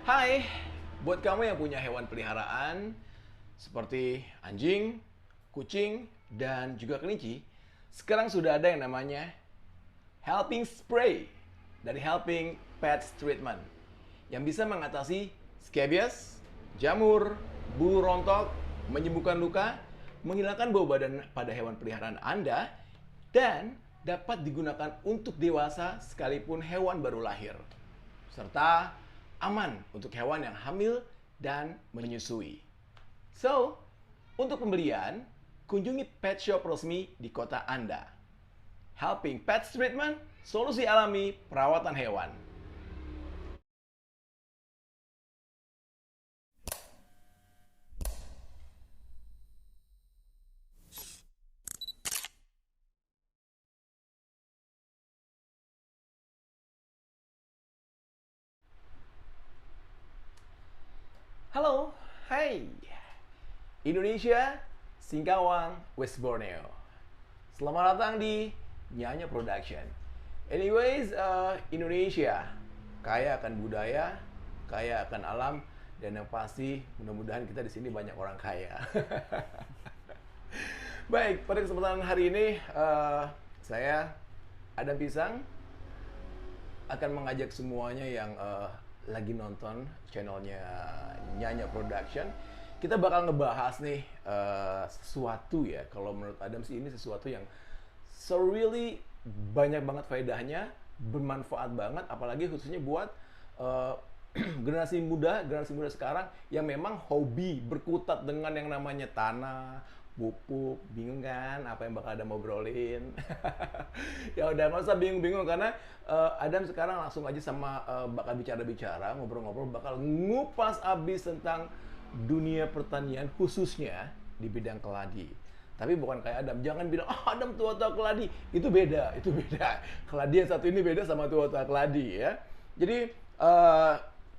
Hai, buat kamu yang punya hewan peliharaan seperti anjing, kucing, dan juga kelinci, sekarang sudah ada yang namanya Helping Spray dari Helping Pets Treatment yang bisa mengatasi scabies, jamur, bulu rontok, menyembuhkan luka, menghilangkan bau badan pada hewan peliharaan Anda, dan dapat digunakan untuk dewasa sekalipun hewan baru lahir serta aman untuk hewan yang hamil dan menyusui. So, untuk pembelian, kunjungi pet shop resmi di kota Anda. Helping Pets Treatment, solusi alami perawatan hewan. Halo, hai. Indonesia, Singkawang, West Borneo. Selamat datang di Nyanya Production. Anyways, Indonesia kaya akan budaya, kaya akan alam, dan yang pasti mudah-mudahan kita di sini banyak orang kaya. Baik, pada kesempatan hari ini saya Adam Pisang akan mengajak semuanya yang lagi nonton channelnya Nyanya Production. Kita bakal ngebahas nih sesuatu ya. Kalau menurut Adam sih ini sesuatu yang so really banyak banget faedahnya, bermanfaat banget, apalagi khususnya buat eh, generasi muda sekarang yang memang hobi berkutat dengan yang namanya tanah, pupuk, bingung kan apa yang bakal Adam obrolin. Ya udah nggak usah bingung-bingung karena Adam sekarang langsung aja sama bakal bicara-bicara, ngobrol-ngobrol, bakal ngupas abis tentang dunia pertanian khususnya di bidang keladi. Tapi bukan kayak Adam, jangan bilang, Adam tua-tua keladi. Itu beda, itu beda. Keladi yang satu ini beda sama tua-tua keladi ya. Jadi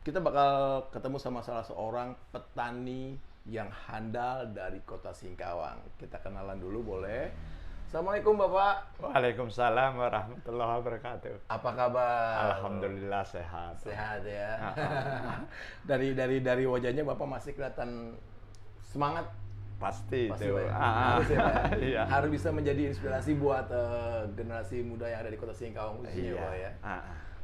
kita bakal ketemu sama salah seorang petani yang handal dari kota Singkawang. Kita kenalan dulu boleh? Assalamualaikum Bapak. Waalaikumsalam warahmatullahi wabarakatuh. Apa kabar? Alhamdulillah sehat. Sehat ya. Ah, Dari wajahnya Bapak masih kelihatan semangat. Pasti Pasti itu. Pak ya. Harus ya Pak ya. Iya. Harus bisa menjadi inspirasi buat generasi muda yang ada di kota Singkawang khususnya Iya. Pak ya.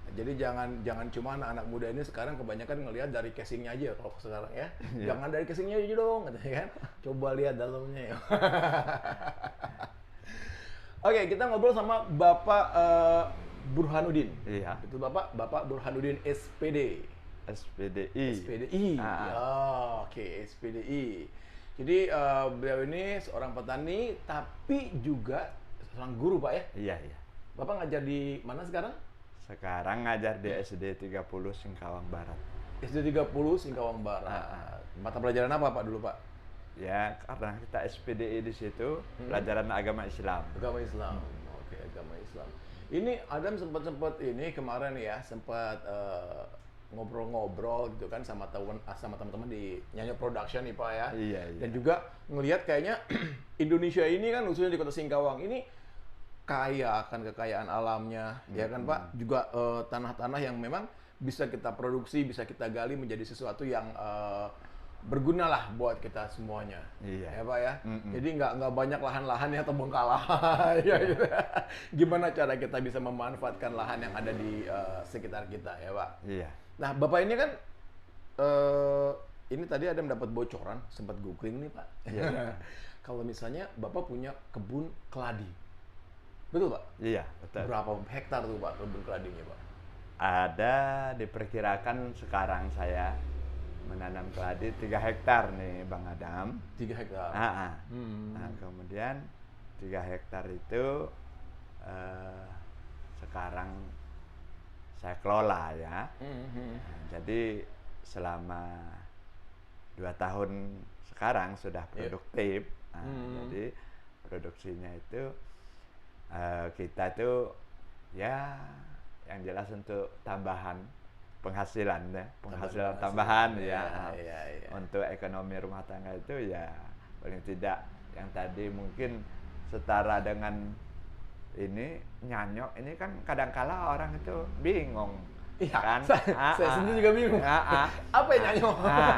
Jadi jangan cuma anak-anak muda ini sekarang kebanyakan ngelihat dari casingnya aja kalau sekarang ya. Iya. Jangan dari casingnya aja dong, katanya kan. Coba lihat dalamnya ya. Oke, kita ngobrol sama Bapak Burhanuddin. Iya. Itu Bapak Burhanuddin SPD. SPDI. SPDI. Ah, Ya, oke, SPDI. Jadi beliau ini seorang petani tapi juga seorang guru, Pak ya. Iya, iya. Bapak ngajar di mana sekarang? Sekarang ngajar di SD 30 Singkawang Barat. SD 30 Singkawang Barat. Mata pelajaran apa Pak dulu, Pak? Ya, karena kita SPDI di situ pelajaran agama Islam. Agama Islam. Oke, agama Islam. Ini Adam sempat ini kemarin ya, sempat ngobrol-ngobrol gitu kan sama teman-teman di Nyanyo Production nih Pak ya. Iya, iya. Dan juga ngelihat kayaknya Indonesia ini kan khususnya di Kota Singkawang ini kaya akan kekayaan alamnya, ya kan Pak? Juga tanah-tanah yang memang bisa kita produksi, bisa kita gali menjadi sesuatu yang berguna lah buat kita semuanya, Iya. ya Pak ya. Jadi nggak banyak lahan-lahan yang terbengkalai, ya gitu. Gimana cara kita bisa memanfaatkan lahan yang ada di sekitar kita, ya Pak? Iya. Nah, Bapak ini kan ini tadi ada mendapat bocoran, sempat googling nih Pak. Iya. Kalau misalnya Bapak punya kebun keladi, betul Pak? Iya, betul. Berapa hektar tuh Pak kebun keladinya Pak? Ada diperkirakan sekarang saya menanam keladi 3 hektar nih Bang Adam. 3 hektar. Nah, kemudian 3 hektar itu sekarang saya kelola ya. Nah, jadi selama 2 tahun sekarang sudah produktif. Nah, jadi produksinya itu kita itu ya yang jelas untuk tambahan penghasilan ya, penghasilan tambahan ya, untuk ekonomi rumah tangga itu ya paling tidak yang tadi mungkin setara dengan ini nyanyok ini kan kadangkala orang itu bingung Iya, kan? saya sendiri juga bingung. Apa yang nyanyok?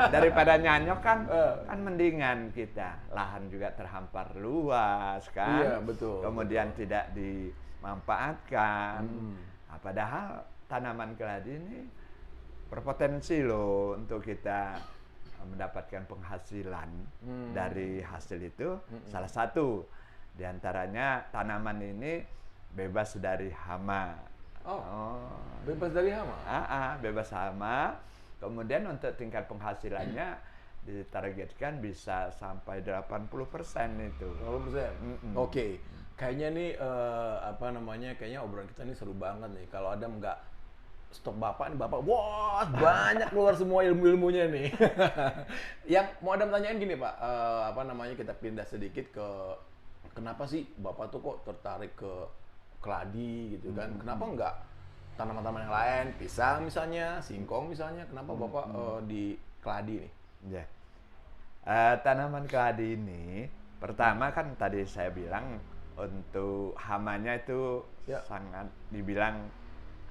Daripada nyanyok kan, Eh. kan mendingan kita lahan juga terhampar luas kan. Iya, betul, Kemudian tidak dimanfaatkan. Hmm. Nah, padahal tanaman keladi ini berpotensi loh untuk kita mendapatkan penghasilan dari hasil itu. Salah satu diantaranya tanaman ini bebas dari hama. Bebas dari hama? Bebas hama. Kemudian untuk tingkat penghasilannya ditargetkan bisa sampai 80% itu. 80%. Oke. Kayaknya nih kayaknya obrolan kita ini seru banget nih. Kalau Adam nggak stop Bapak nih, Bapak wah banyak keluar semua ilmu-ilmunya nih. Yang mau Adam tanyain gini, Pak. Kita pindah sedikit ke kenapa sih Bapak tuh kok tertarik ke keladi gitu kan? Kenapa enggak tanaman-tanaman yang lain, pisang misalnya, singkong misalnya? Kenapa Bapak di keladi nih? Ya. Tanaman keladi ini pertama kan tadi saya bilang untuk hamanya itu sangat dibilang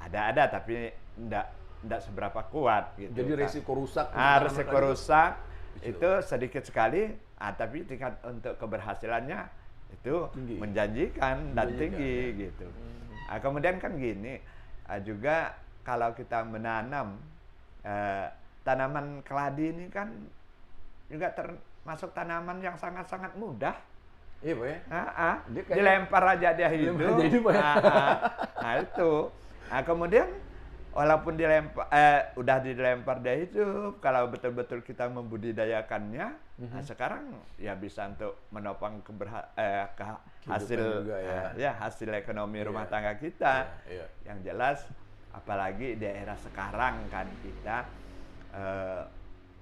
ada tapi enggak seberapa kuat gitu. Jadi resiko rusak. Resiko rusak itu sedikit sekali, tapi tingkat untuk keberhasilannya itu tinggi. Menjanjikan dan tinggi ya. Gitu. Kemudian kan gini, juga kalau kita menanam tanaman keladi ini kan juga termasuk tanaman yang sangat-sangat mudah. Iya, Pak ya. Dilempar aja dia hidup. Nah itu. Kemudian walaupun udah dilempar dia hidup, kalau betul-betul kita membudidayakannya, sekarang ya bisa untuk menopang hasil juga, hasil ekonomi rumah tangga kita. Yang jelas, apalagi di era sekarang kan kita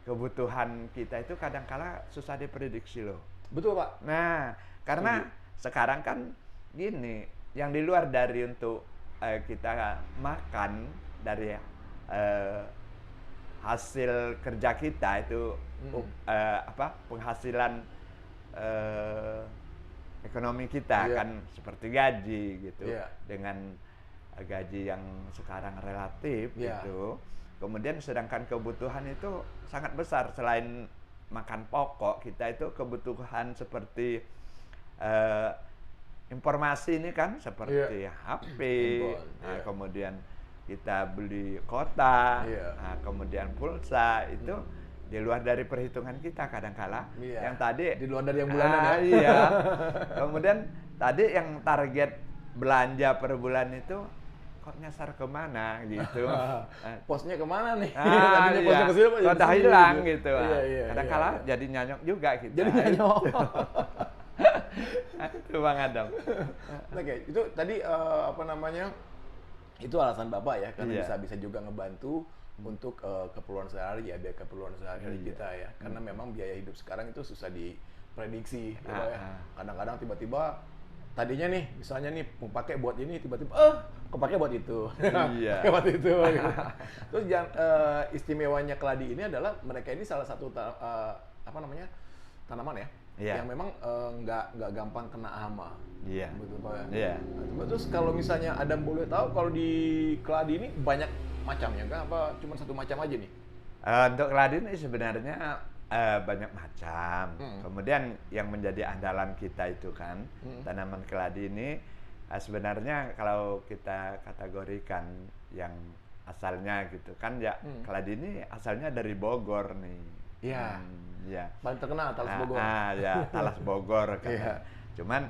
kebutuhan kita itu kadang-kala susah diprediksi loh. Betul, Pak. Nah, karena sekarang kan gini, yang di luar dari untuk kita makan dari hasil kerja kita itu penghasilan ekonomi kita kan seperti gaji gitu, dengan gaji yang sekarang relatif gitu. Kemudian sedangkan kebutuhan itu sangat besar, selain makan pokok kita itu kebutuhan seperti informasi ini kan seperti HP, kemudian kita beli kota, kemudian pulsa itu di luar dari perhitungan kita kadang-kala. Yang tadi di luar dari yang bulanan Kemudian tadi yang target belanja per bulan itu kok nyasar kemana gitu. Posnya kemana nih? Tadinya posnya ke sini kok udah hilang gitu. Kadang-kala jadi nyanyok juga gitu. Jadi nyanyok. Itu Bang Adam. Oke, itu tadi itu alasan Bapak ya, karena bisa juga ngebantu untuk keperluan sehari-hari ya, biar keperluan sehari-hari kita ya. Karena memang biaya hidup sekarang itu susah diprediksi ya. Kadang-kadang tiba-tiba tadinya nih, misalnya nih mau pakai buat ini, tiba-tiba kepake buat itu. Pakai buat itu. Gitu. Terus istimewanya keladi ini adalah mereka ini salah satu tanaman ya, yang memang nggak gampang kena hama. Betul, Pak ya. Nah, terus kalau misalnya Adam boleh tahu, kalau di keladi ini banyak macamnya nggak? Apa cuma satu macam aja nih? Untuk keladi ini sebenarnya banyak macam. Kemudian yang menjadi andalan kita itu kan tanaman keladi ini sebenarnya kalau kita kategorikan yang asalnya gitu kan ya, keladi ini asalnya dari Bogor nih. Paling terkenal Talas Bogor. Talas Bogor kan. Cuman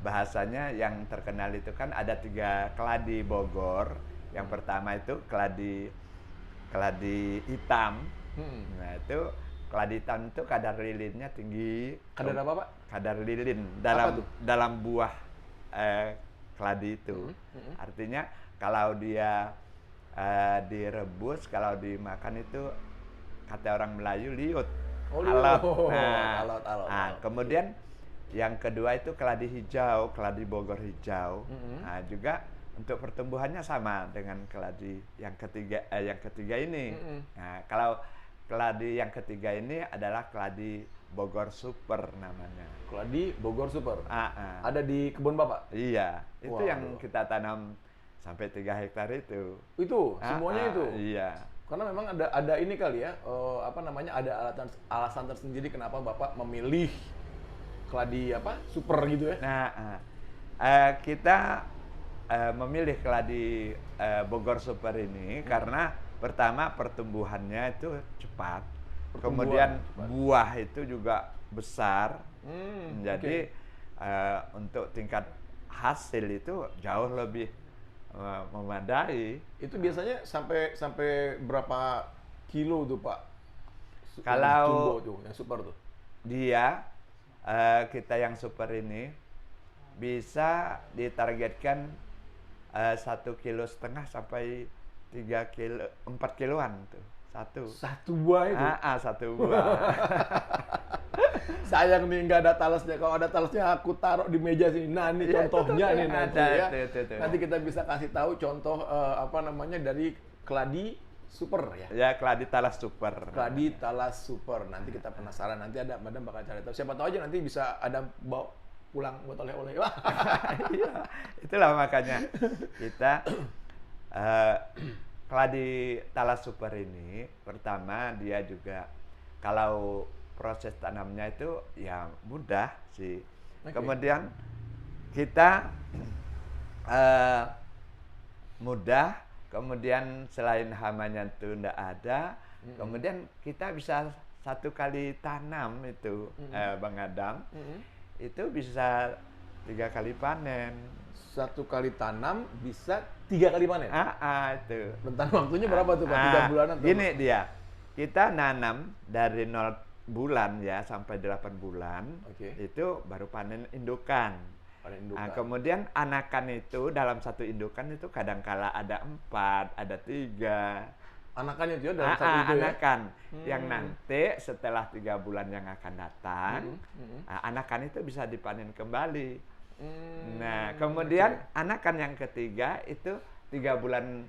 bahasanya yang terkenal itu kan ada 3 keladi Bogor. Yang pertama itu keladi hitam. Nah itu keladi hitam itu kadar lilinnya tinggi. Kadar apa, Pak? Kadar lilin dalam buah keladi itu. Artinya kalau dia direbus, kalau dimakan itu kata orang Melayu liut. Alot. Kemudian yang kedua itu keladi hijau, keladi Bogor hijau. Nah, juga untuk pertumbuhannya sama dengan keladi yang ketiga ini. Nah, kalau keladi yang ketiga ini adalah keladi Bogor Super namanya. Keladi Bogor Super. Ada di kebun Bapak? Iya, itu yang kita tanam sampai 3 hektar itu. Itu semuanya itu. Iya. Karena memang ada ini kali ya, apa namanya, ada alasan tersendiri kenapa Bapak memilih keladi apa super gitu ya. Nah, kita memilih keladi Bogor Super ini karena pertama pertumbuhannya itu cepat, kemudian buah itu juga besar, jadi untuk tingkat hasil itu jauh lebih memadai. Itu biasanya sampai berapa kilo tuh Pak? Kalau jumbo tuh, yang super tuh. Dia kita yang super ini bisa ditargetkan 1,5 kilo sampai 3 kilo, 4 kiloan tuh Satu buah itu. Satu buah. Sayang nih nggak ada talasnya. Kalau ada talasnya aku taruh di meja sini. Nah ini contohnya nih nanti ya. Nanti kita bisa kasih tahu contoh apa namanya dari keladi super ya. Ya, keladi talas super. Keladi talas super. Nanti kita penasaran. Nanti ada Madam bakal cari tahu. Siapa tahu aja nanti bisa ada bawa pulang buat oleh-oleh. Iya, itulah makanya kita keladi talas super ini pertama dia juga kalau proses tanamnya itu ya mudah sih. Kemudian kita mudah, kemudian selain hamanya itu tidak ada, kemudian kita bisa 1 kali tanam itu Bang Adam, itu bisa 3 kali panen. 1 kali tanam bisa 3 kali panen. Itu. Rentan waktunya berapa tuh Pak? 3 bulanan tuh? Gini dia, kita nanam dari 0 bulan ya sampai 8 bulan, itu baru panen indukan. Kemudian anakan itu dalam satu indukan itu kadangkala ada 4, ada 3. Anakannya itu ya dalam satu itu anakan yang nanti setelah 3 bulan yang akan datang, anakan itu bisa dipanen kembali. Nah, kemudian anakan yang ketiga itu 3 bulan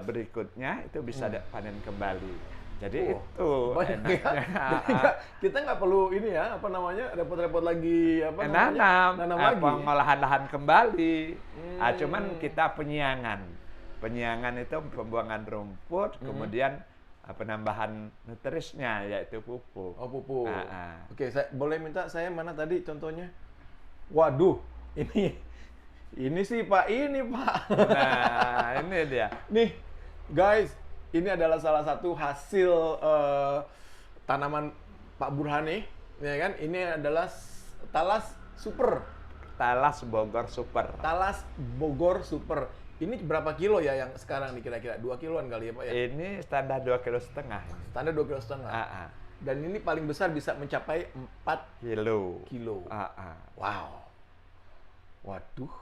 berikutnya itu bisa panen kembali. Jadi itu enaknya. Kita nggak perlu ini ya, apa namanya, repot-repot lagi apa namanya, nanam lagi. Pengolahan lahan kembali. Cuman kita penyiangan itu pembuangan rumput, kemudian penambahan nutrisnya yaitu pupuk. Oh, pupuk. Oke, saya boleh minta saya mana tadi contohnya? Waduh, ini sih Pak, ini Pak. Nah, ini dia. Nih, guys, ini adalah salah satu hasil tanaman Pak Burhani, ya kan? Ini adalah talas super. Talas Bogor Super. Talas Bogor Super. Ini berapa kilo ya yang sekarang nih kira-kira? 2 kiloan kali ya Pak ya? Ini standar 2,5 kilo. Standar 2,5 kilo. Dan ini paling besar bisa mencapai 4 kilo. Wow. Waduh.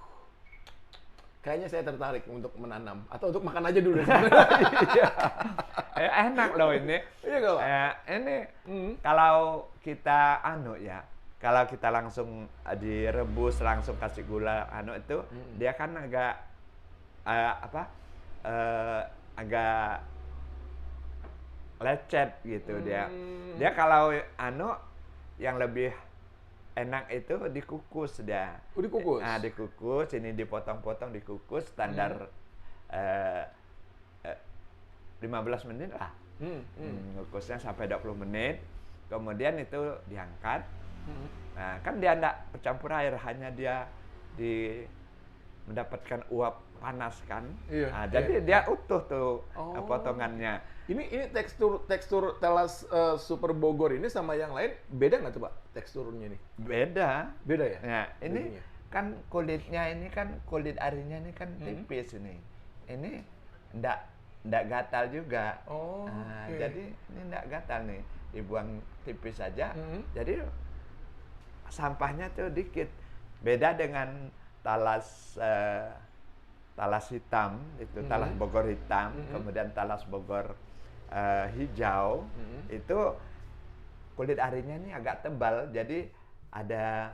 Kayaknya saya tertarik untuk menanam atau untuk makan aja dulu. Enak loh ini. Iya nggak Pak? Ini kalau kita kalau kita langsung direbus langsung kasih gula itu dia kan agak agak lecet gitu dia. Dia kalau yang lebih enak itu dikukus dia. Dikukus? Dikukus, ini dipotong-potong, dikukus standar 15 menit lah. Kukusnya sampai 20 menit. Kemudian itu diangkat. Nah, kan dia enggak bercampur air, hanya dia mendapatkan uap panas kan. Jadi dia utuh tuh potongannya. Ini tekstur talas Super Bogor ini sama yang lain beda nggak tuh Pak teksturnya ini? Beda. Beda ya? Nah, ini kan kulitnya ini kan kulit arinya ini kan tipis ini. Ini enggak gatal juga. Jadi ini enggak gatal nih, dibuang tipis saja. Jadi sampahnya tuh dikit. Beda dengan talas hitam itu, talas Bogor hitam, kemudian talas Bogor hijau, itu kulit arinya ini agak tebal, jadi ada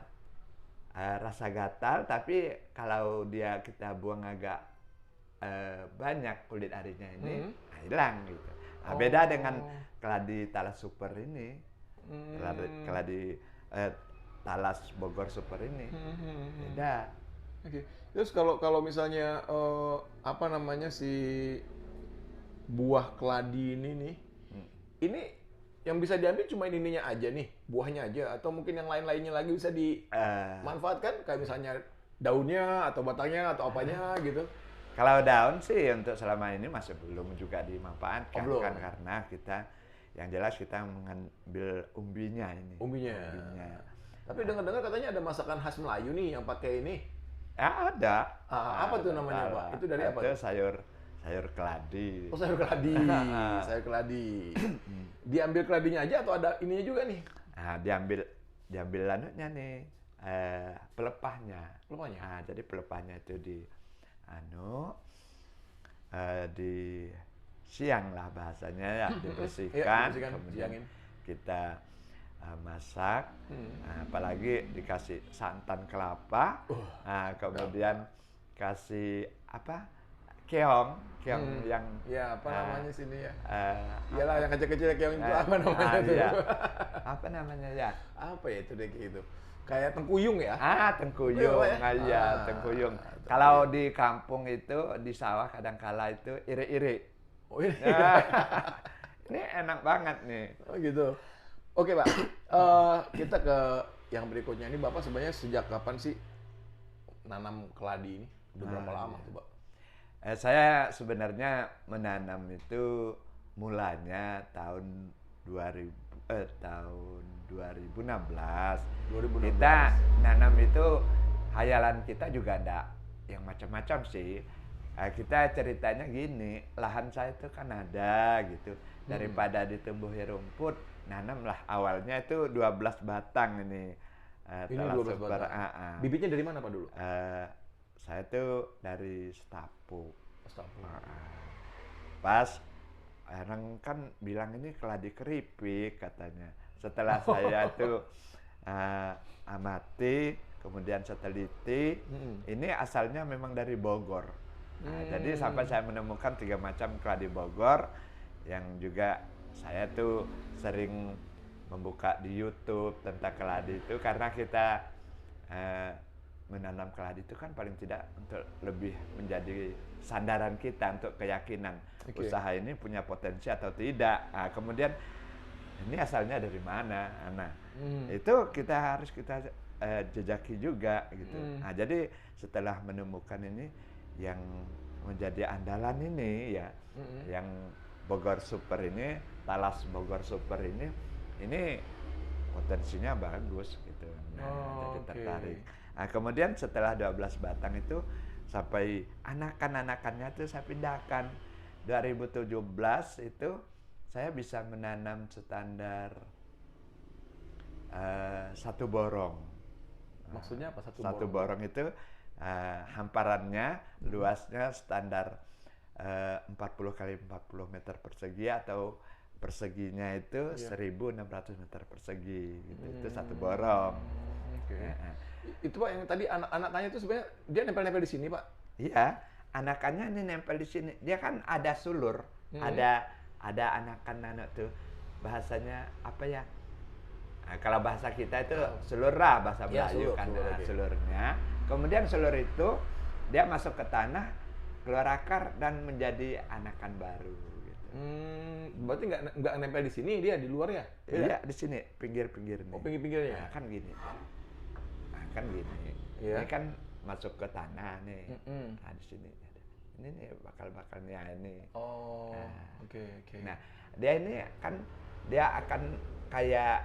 rasa gatal, tapi kalau kita buang agak banyak kulit arinya ini hilang gitu. Beda dengan keladi talas super ini, keladi talas Bogor super ini beda. Oke. Terus kalau misalnya apa namanya si buah keladi ini nih, ini yang bisa diambil cuma ininya aja nih, buahnya aja, atau mungkin yang lain-lainnya lagi bisa Eh, dimanfaatkan, kayak misalnya daunnya atau batangnya atau apanya gitu. Kalau daun sih untuk selama ini masih belum juga Oh, dimanfaatkan belum. kan karena kita yang jelas kita mengambil umbinya ini. Umbinya. Umbinya. Tapi dengar-dengar katanya ada masakan khas Melayu nih yang pakai ini. Ya ada. Apa tuh namanya, Pak? Itu dari apa Itu tuh? sayur keladi. Oh, sayur keladi. Sayur keladi. Diambil keladinya aja atau ada ininya juga nih? Nah, diambil lanutnya nih pelepahnya. Pelepahnya? Nah, jadi pelepahnya itu di siang lah bahasanya ya dibersihkan, dibersihkan, kemudian siangin. kita masak, Hmm. apalagi dikasih santan kelapa, kemudian kasih apa keong yang Ya, apa namanya sini ya? eh, Iyalah yang kecil-kecil kayak itu apa namanya tuh? iya. Apa namanya ya? Apa ya itu deh kayak gitu? Kayak tengkuyung ya? Tengkuyung, Tengkuyung ya? iya tengkuyung. Kalau di kampung itu, di sawah kadang-kala itu iri-iri. Oh ini. Ini enak banget nih. Oh gitu. Oke Pak, kita ke yang berikutnya ini. Bapak sebenarnya sejak kapan sih nanam keladi ini? Udah berapa lama tuh Pak? Saya sebenarnya menanam itu mulanya tahun 2016. 2016. Kita nanam itu hayalan kita juga ada yang macam-macam sih. Kita ceritanya gini, lahan saya itu kan ada gitu. Daripada ditumbuhi rumput, nanamlah awalnya itu 12 batang ini. Ini talas 12 super, batang. Bibitnya dari mana Pak dulu? Saya tuh dari Stapu. Astagfirullah. Pas orang kan bilang ini keladi keripik katanya. Setelah saya tuh amati, kemudian saya teliti, ini asalnya memang dari Bogor. Jadi sampai saya menemukan 3 macam keladi Bogor yang juga saya tuh sering membuka di YouTube tentang keladi itu karena kita menanam keladi itu kan paling tidak untuk lebih menjadi sandaran kita untuk keyakinan usaha ini punya potensi atau tidak. Kemudian ini asalnya dari mana? Nah, itu kita harus jejaki juga gitu. Jadi setelah menemukan ini yang menjadi andalan ini ya, yang Bogor Super ini, talas Bogor Super ini potensinya bagus gitu. Jadi tertarik. Kemudian setelah 12 batang itu sampai anakan-anakannya itu saya pindahkan. 2017 itu saya bisa menanam standar 1 borong. Maksudnya apa Satu borong itu hamparannya luasnya standar 40 kali 40 meter persegi atau perseginya itu 1.600 meter persegi gitu. Itu 1 borong. Itu Pak yang tadi anak-anaknya itu sebenarnya dia nempel-nempel di sini Pak? Iya, anakannya ini nempel di sini. Dia kan ada sulur, ada anakan anak tuh. Bahasanya apa ya? Kalau bahasa kita itu sulur lah bahasa Melayu kan sulurnya. Kemudian sulur itu dia masuk ke tanah, keluar akar dan menjadi anakan baru. Gitu. Berarti nggak nempel di sini, dia di luar ya? Iya di sini pinggir-pinggir nih. Oh pinggir-pinggirnya? Kan gini. Kan gini. Iya. Ini kan masuk ke tanah nih. Di sini. Ini nih bakal-bakalnya ini. Oh, oke. Nah, dia ini kan dia akan kayak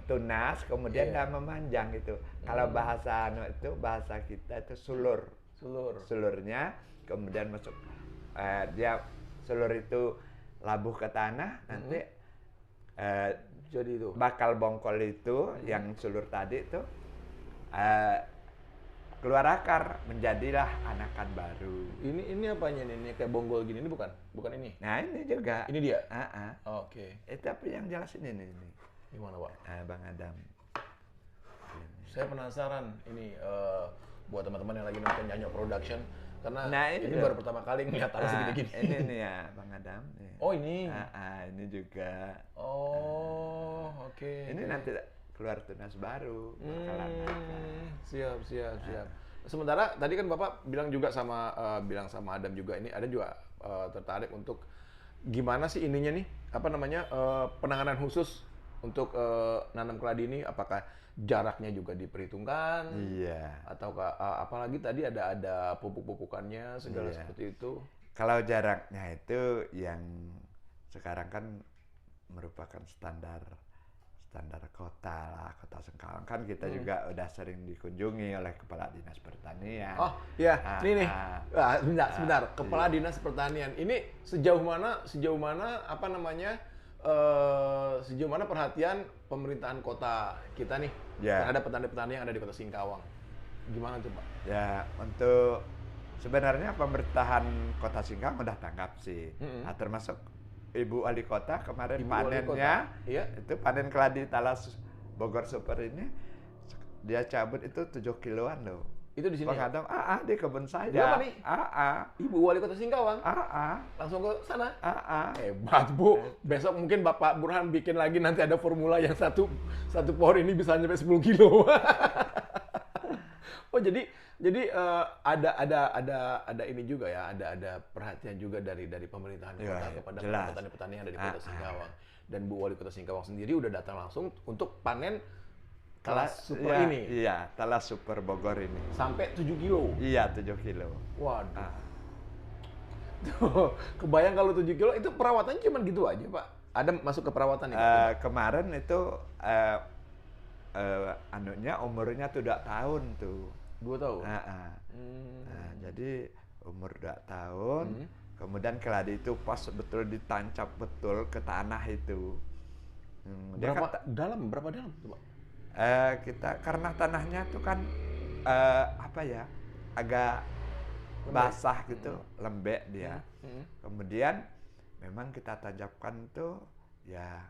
tunas, kemudian dia memanjang gitu. Kalau bahasa bahasa kita itu sulur. Sulurnya kemudian masuk dia sulur itu labuh ke tanah, nanti jadi itu bakal bongkol itu yang sulur tadi itu keluar akar menjadilah anakan baru. Ini apanya nih? Ini kayak bonggol gini, ini bukan ini? Nah ini juga. Ini dia? Oke. Tapi yang jelas ini nih. Gimana Pak? Bang Adam. Saya penasaran ini buat teman-teman yang lagi nonton Nyanyo Production karena ini baru pertama kali ngeliat tanah segini gini. Ini nih ya Bang Adam. Nih. Oh ini? Ini juga. Oh oke. Ini nanti keluar tunas baru bakalan naik. Siap. Sementara tadi kan Bapak bilang juga sama Adam juga ini, Adam juga tertarik untuk gimana sih ininya nih, apa namanya, penanganan khusus untuk nanam keladi ini, apakah jaraknya juga diperhitungkan? Iya. Ataukah apalagi tadi ada pupuk-pupukannya segala Iya. seperti itu? Kalau jaraknya itu yang sekarang kan merupakan standar kota lah, Kota Singkawang kan kita juga udah sering dikunjungi oleh Kepala Dinas Pertanian. Oh iya, ini nih. Sebentar. Kepala Dinas Pertanian. Ini sejauh mana apa namanya, sejauh mana perhatian pemerintahan kota kita nih terhadap petani-petani yang ada di Kota Singkawang? Gimana tuh Pak? Ya, untuk sebenarnya pemerintahan Kota Singkawang udah tanggap sih. Nah, termasuk Ibu Wali Kota kemarin panennya, itu panen keladi Talas Bogor Super ini, dia cabut itu 7 kiloan loh. Itu di sini. Pengadam, di kebun saya. Berapa nih? Ibu Wali Kota Singkawang. Langsung ke sana. Hebat Bu. Besok mungkin Bapak Burhan bikin lagi, nanti ada formula yang satu pohon ini bisa sampai 10 kilo. Oh jadi ada ini juga ya, ada perhatian juga dari pemerintahan kota kepada petani-petani yang ada di Kota Singkawang. Dan Bu Wali Kota Singkawang sendiri udah datang langsung untuk panen Talas Super ini. Iya, Talas Super Bogor ini. Sampai 7 kilo. Iya, 7 kilo. Waduh. Tuh, kebayang kalau 7 kilo itu perawatannya cuma gitu aja, Pak. Ada masuk ke perawatan ya? Kemarin itu anunya umurnya tuh 2 tahun tuh. 2 tahun? Jadi umur 2 tahun, kemudian keladi itu pas betul ditancap betul ke tanah itu. Berapa dalam tuh Pak? Kita karena tanahnya tuh kan agak basah gitu, lembek dia. Kemudian memang kita tancapkan tuh ya,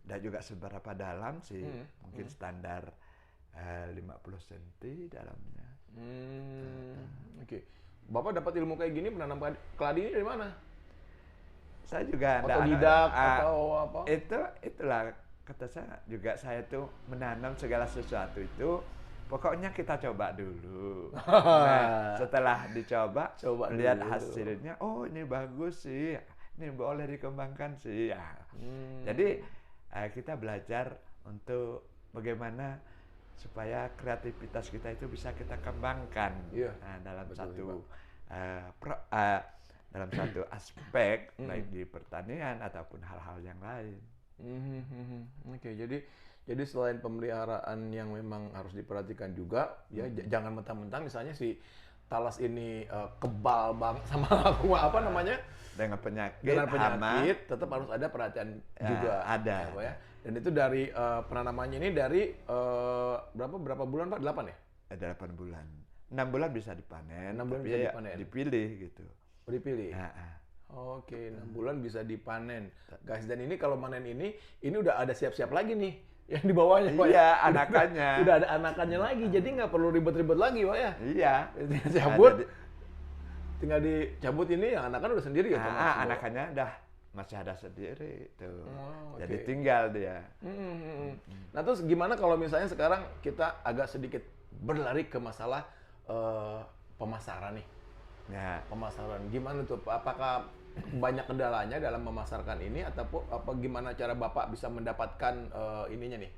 tidak juga seberapa dalam sih, mungkin standar 50 cm dalamnya. Oke. Bapak dapat ilmu kayak gini menanam keladi ini dari mana? Saya juga otodidak atau apa? Itulah kata saya juga, saya tuh menanam segala sesuatu itu pokoknya kita coba dulu. Nah, setelah dicoba, lihat hasilnya, oh ini bagus sih, ini boleh dikembangkan sih. Ya. Jadi kita belajar untuk bagaimana supaya kreativitas kita itu bisa kita kembangkan dalam dalam satu aspek baik di pertanian ataupun hal-hal yang lain. Oke, jadi selain pemeliharaan yang memang harus diperhatikan juga, ya jangan mentang-mentang misalnya si talas ini kebal banget sama apa namanya? Dengan penyakit, tetap harus ada perhatian juga. Ada. Ya. Dan itu dari penanamannya ini dari berapa bulan Pak? 8 ya? 8 bulan. 6 bulan bisa dipanen. 6 bulan bisa dipanen. Dipilih gitu. Oh, dipilih. Oke, 6 bulan bisa dipanen. Guys, dan ini kalau panen ini udah ada siap-siap lagi nih yang di bawahnya, Pak. Iya, anakannya. Udah ada anakannya lagi, jadi nggak perlu ribet-ribet lagi, Pak ya. Iya. Tinggal dicabut ini, yang anakan udah sendiri ya? Anakannya udah masih ada sendiri tuh. Jadi tinggal dia. Nah, terus gimana kalau misalnya sekarang kita agak sedikit berlari ke masalah pemasaran nih? Ya. Pemasaran gimana tuh? Apakah banyak kendalanya dalam memasarkan ini, atau apa gimana cara Bapak bisa mendapatkan ininya nih?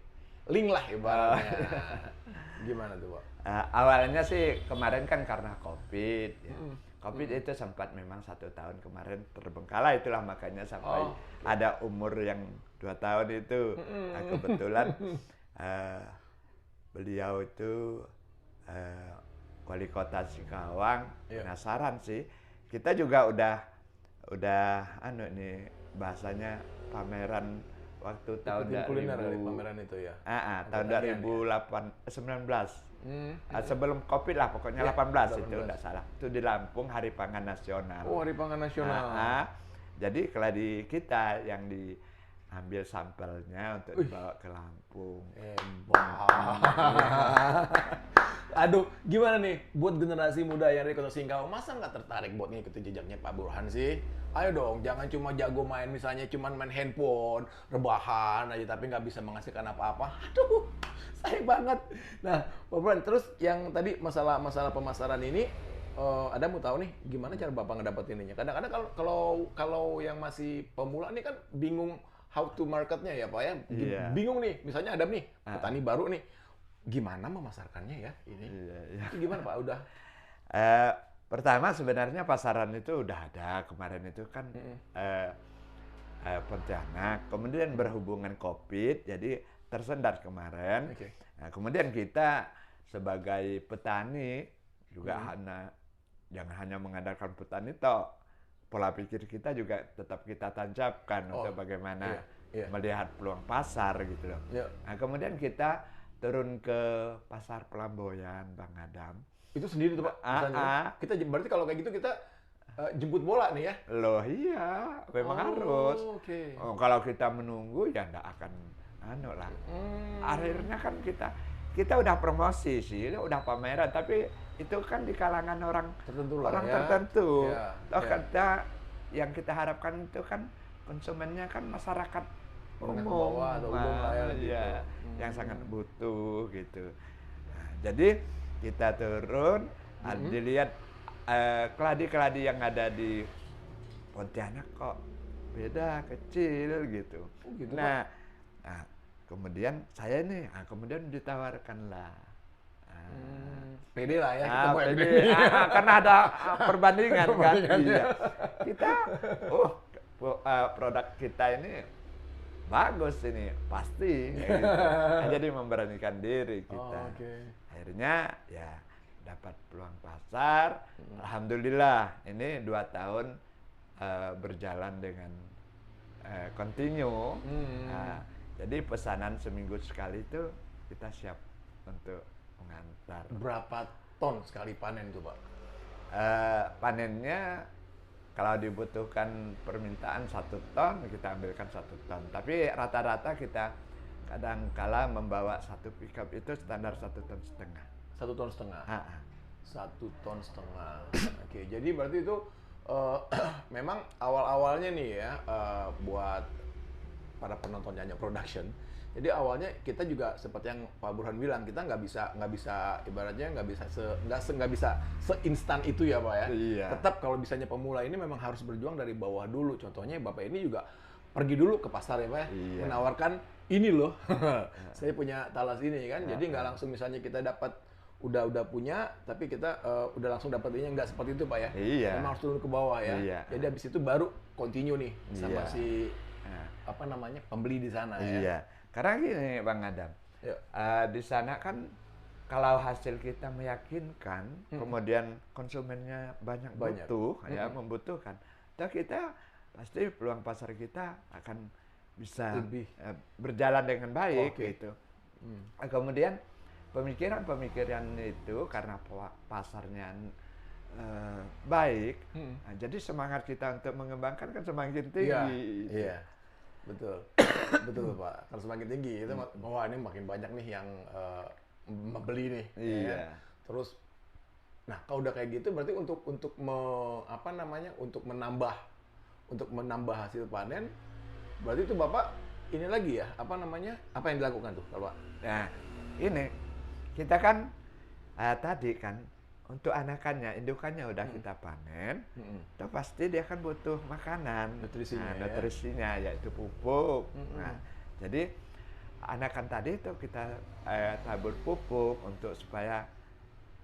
Link lah ibaratnya. Gimana tuh, Pak? Awalnya sih kemarin kan karena COVID. Ya. COVID itu sempat memang 1 tahun kemarin terbengkalai, itulah makanya sampai ada umur yang 2 tahun itu. Kebetulan beliau itu Wali Kota Singkawang penasaran sih. Kita juga udah bahasanya pameran waktu tahun 2000 pameran itu ya. Tahun 2019. Sebelum Covid lah pokoknya 18 itu enggak salah. Itu di Lampung Hari Pangan Nasional. Oh, Hari Pangan Nasional. Jadi keladi kita yang diambil sampelnya untuk dibawa ke Lampung. Aduh, gimana nih buat generasi muda yang dari Kota Singkawang, masa nggak tertarik buat ngikutin jejaknya Pak Burhan sih? Ayo dong, jangan cuma jago main misalnya cuman main handphone, rebahan aja tapi nggak bisa menghasilkan apa-apa. Aduh, sayang banget. Nah, Pak Bran, terus yang tadi masalah pemasaran ini, ada mau tahu nih gimana cara Bapak ngedapetinnya? Kadang-kadang kalau yang masih pemula nih kan bingung how to marketnya ya Pak ya. Iya. Bingung nih, misalnya ada nih petani baru nih, gimana memasarkannya ya ini? Iya, iya. Itu gimana Pak? Udah. Pertama sebenarnya pasaran itu udah ada kemarin itu kan Pontianak, kemudian berhubungan COVID, jadi tersendat kemarin. Oke. Nah, kemudian kita sebagai petani juga jangan hanya mengandalkan petani toh, pola pikir kita juga tetap kita tancapkan untuk bagaimana melihat peluang pasar gitu loh. Iya. Nah, kemudian kita turun ke pasar Pelamboyan, Bang Adam. Itu sendiri tuh Pak. Misalnya. Kita berarti kalau kayak gitu kita jemput bola nih ya. Loh iya, memang harus. Oke. Oh, kalau kita menunggu ya enggak akan lah. Akhirnya kan kita udah promosi sih, udah pameran, tapi itu kan di kalangan orang Tertentu lah orang ya. tertentu. Iya, Toh iya. kita yang kita harapkan itu kan konsumennya kan masyarakat Menengah ke umum, bawah atau umum lah ya, gitu. iya, yang sangat butuh gitu. Nah, jadi kita turun, dilihat keladi-keladi yang ada di Pontianak kok beda, kecil gitu. Oh, gitu, nah, kemudian saya nih, kemudian ditawarkan lah. Pede lah ya kita buat Pede. ini. Karena ada perbandingan kan. Iya. Kita, produk kita ini bagus ini, pasti. Gitu. Nah, jadi memberanikan diri kita. Akhirnya ya dapat peluang pasar. Alhamdulillah ini 2 tahun berjalan dengan continue. Nah, jadi pesanan seminggu sekali itu kita siap untuk mengantar. Berapa ton sekali panen tuh Pak? Panennya kalau dibutuhkan permintaan 1 ton, kita ambilkan 1 ton. Tapi rata-rata kita kadang-kala membawa 1 pickup itu standar 1,5 ton. 1,5 ton. 1,5 ton. Oke, jadi berarti itu memang awal-awalnya nih ya buat para penonton Nyanyak Production. Jadi awalnya kita juga seperti yang Pak Burhan bilang, kita nggak bisa ibaratnya nggak bisa seinstan itu ya Pak ya. Iya. Tetap kalau misalnya pemula ini memang harus berjuang dari bawah dulu. Contohnya Bapak ini juga pergi dulu ke pasar ya Pak ya, Iya. menawarkan ini loh, saya punya talas ini kan. Jadi nggak langsung misalnya kita dapat udah punya, tapi kita udah langsung dapat ini, nggak seperti itu Pak ya. Iya. Memang harus turun ke bawah ya. Iya. Jadi habis itu baru continue nih sama Iya. si apa namanya pembeli di sana ya. Iya. Karena gini Bang Adam, di sana kan kalau hasil kita meyakinkan, kemudian konsumennya banyak. Butuh, ya membutuhkan, toh kita pasti peluang pasar kita akan bisa berjalan dengan baik gitu. Kemudian pemikiran itu karena pasarnya baik, jadi semangat kita untuk mengembangkan kan semakin tinggi. Iya. Betul, betul Pak. Kalau semakin tinggi itu, wah ini makin banyak nih yang membeli nih. Iya. Ya. Terus, nah kalau udah kayak gitu, berarti untuk menambah hasil panen, berarti itu Bapak ini lagi ya, apa yang dilakukan tuh, Pak? Nah, ini kita kan tadi kan untuk anakannya, indukannya udah kita panen, itu pasti dia kan butuh makanan, nutrisinya yaitu pupuk. Nah, jadi anakan tadi itu kita tabur pupuk untuk supaya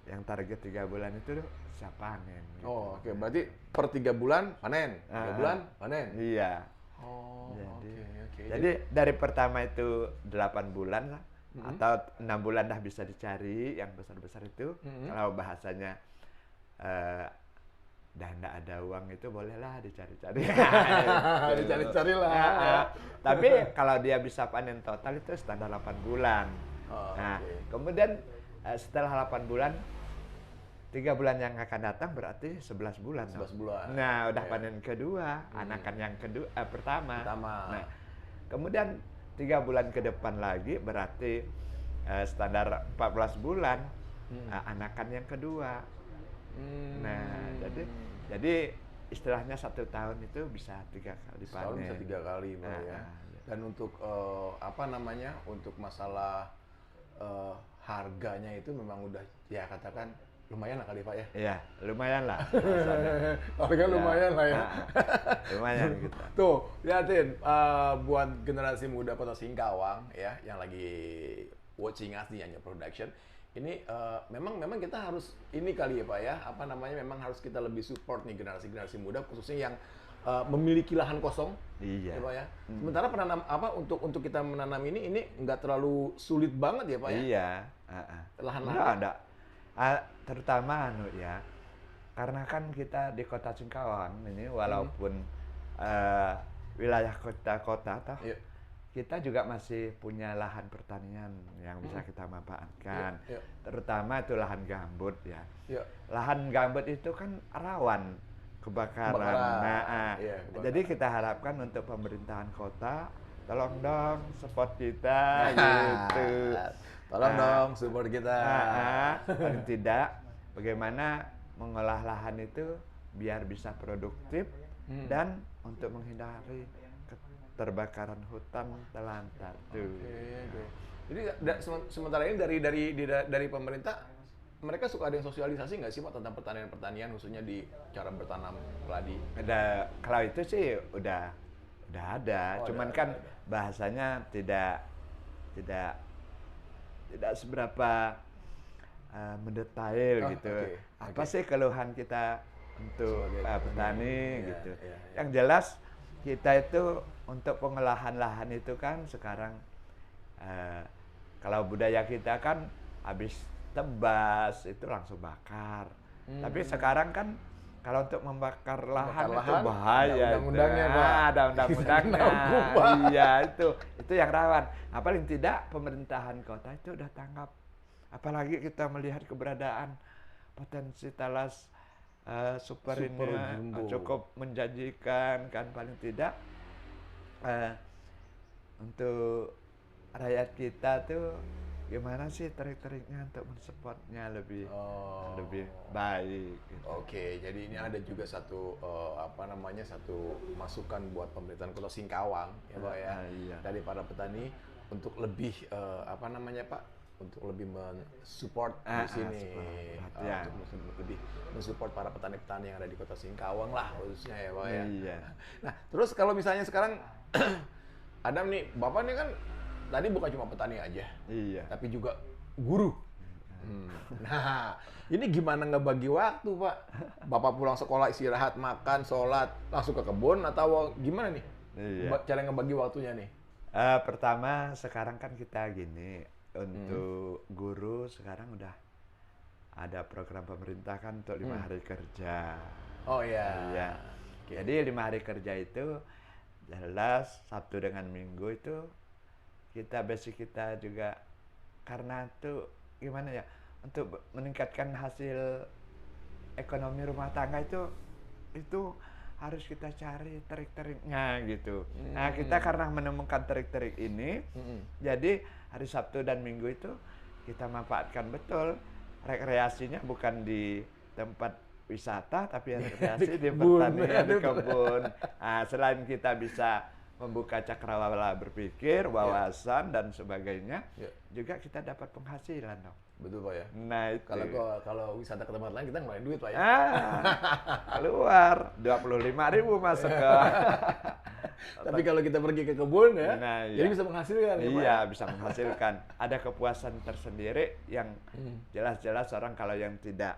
yang target 3 bulan itu bisa panen. Gitu. Oh, oke. Berarti per 3 bulan panen, 3 bulan panen. Iya. Oh, oke. Jadi dari pertama itu 8 bulan lah. Atau 6 bulan dah bisa dicari yang besar-besar itu. Kalau bahasanya dah enggak ada uang itu bolehlah dicari-cari. Dicari-cari lah. Tapi kalau dia bisa panen total itu standar 8 bulan. Kemudian setelah 8 bulan 3 bulan yang akan datang berarti 11 bulan. 11 bulan. Nah, udah panen kedua, anakan yang pertama. Nah, kemudian 3 bulan ke depan lagi berarti standar 14 bulan anakan yang kedua. Nah, jadi istilahnya 1 tahun itu bisa 3 kali Setahun panen. bisa 3 kali, Pak ya. Iya. Dan untuk apa namanya, untuk masalah harganya itu memang udah ya katakan lumayan lah kali Pak ya. Iya, lumayan lah. Rasanya. Harga lumayan lah ya. Lumayan gitu. Tuh, liatin buat generasi muda Kota Singkawang ya yang lagi watching us di Nyanyo Production. Ini memang kita harus ini kali ya Pak ya, apa namanya, memang harus kita lebih support nih generasi muda khususnya yang memiliki lahan kosong. Iya. Ya Pak ya. Sementara penanam apa untuk kita menanam ini nggak terlalu sulit banget ya Pak ya. Iya. Lahan-lahan. Enggak. Terutama ya, karena kan kita di Kota Singkawang ini walaupun wilayah kota-kota toh, Iya. kita juga masih punya lahan pertanian yang bisa kita manfaatkan. Iya. Terutama itu lahan gambut ya. Iya. Lahan gambut itu kan rawan kebakaran. Nah, Iya, kebakaran. jadi kita harapkan untuk pemerintahan kota, tolong dong support kita gitu. Tolong dong support kita. Paling tidak, bagaimana mengolah lahan itu biar bisa produktif dan untuk menghindari terbakaran hutan telantar tuh. Oke. Jadi sementara ini dari pemerintah mereka suka ada yang sosialisasi nggak sih Pak tentang pertanian khususnya di cara bertanam padi? Kalau itu sih udah ada, Oh, cuman ada, kan ada. bahasanya tidak seberapa mendetail Oh, gitu. oke, Apa oke. sih keluhan kita untuk Sebagai petani iya, gitu. iya. Yang jelas kita itu untuk pengolahan lahan itu kan sekarang kalau budaya kita kan habis tebas itu langsung bakar. Tapi sekarang kan kalau untuk membakar lahan itu lahan, bahaya. ada undang-undangnya, Pak. Ada undang-undangnya. Narkoba. Iya, itu yang rawan. Nah, paling tidak pemerintahan kota itu udah tanggap. Apalagi kita melihat keberadaan potensi talas super ini jumbo. cukup menjanjikan kan, paling tidak untuk rakyat kita tuh gimana sih trik-triknya untuk mensupportnya lebih baik gitu. Oke, jadi ini ada juga satu satu masukan buat pemerintahan Kota Singkawang ya Pak ya, Iya. dari para petani untuk lebih untuk lebih mensupport di sini, support, ya. untuk lebih mensupport para petani-petani yang ada di Kota Singkawang lah khususnya ya Pak ya. Iya. Nah, terus kalau misalnya sekarang Adam nih, Bapak nih kan tadi bukan cuma petani aja, Iya. tapi juga guru. Nah, ini gimana ngebagi waktu, Pak? Bapak pulang sekolah, istirahat, makan, sholat, langsung ke kebun atau gimana nih? Iya. Cara ngebagi waktunya nih? Pertama sekarang kan kita gini, untuk guru sekarang udah ada program pemerintah kan untuk 5 hari kerja. Oh iya. Iya. Jadi 5 hari kerja itu jelas Sabtu dengan Minggu itu basic kita juga, karena itu gimana ya, untuk meningkatkan hasil ekonomi rumah tangga itu harus kita cari trik-triknya gitu. Nah, kita karena menemukan trik-trik ini, jadi hari Sabtu dan Minggu itu kita manfaatkan betul. Rekreasinya bukan di tempat wisata, tapi rekreasi di pertanian, di kebun. Nah, selain kita bisa membuka cakrawala berpikir, wawasan dan sebagainya, juga kita dapat penghasilan dong. Betul Pak ya. Nah itu. Kalau wisata ke tempat lain kita ngeluarin duit Pak ya. Keluar 25.000 masuk ke. Tapi kalau kita pergi ke kebun ya, Nah, jadi iya. bisa menghasilkan ya Pak. Iya, bisa menghasilkan. Ada kepuasan tersendiri yang jelas-jelas orang kalau yang tidak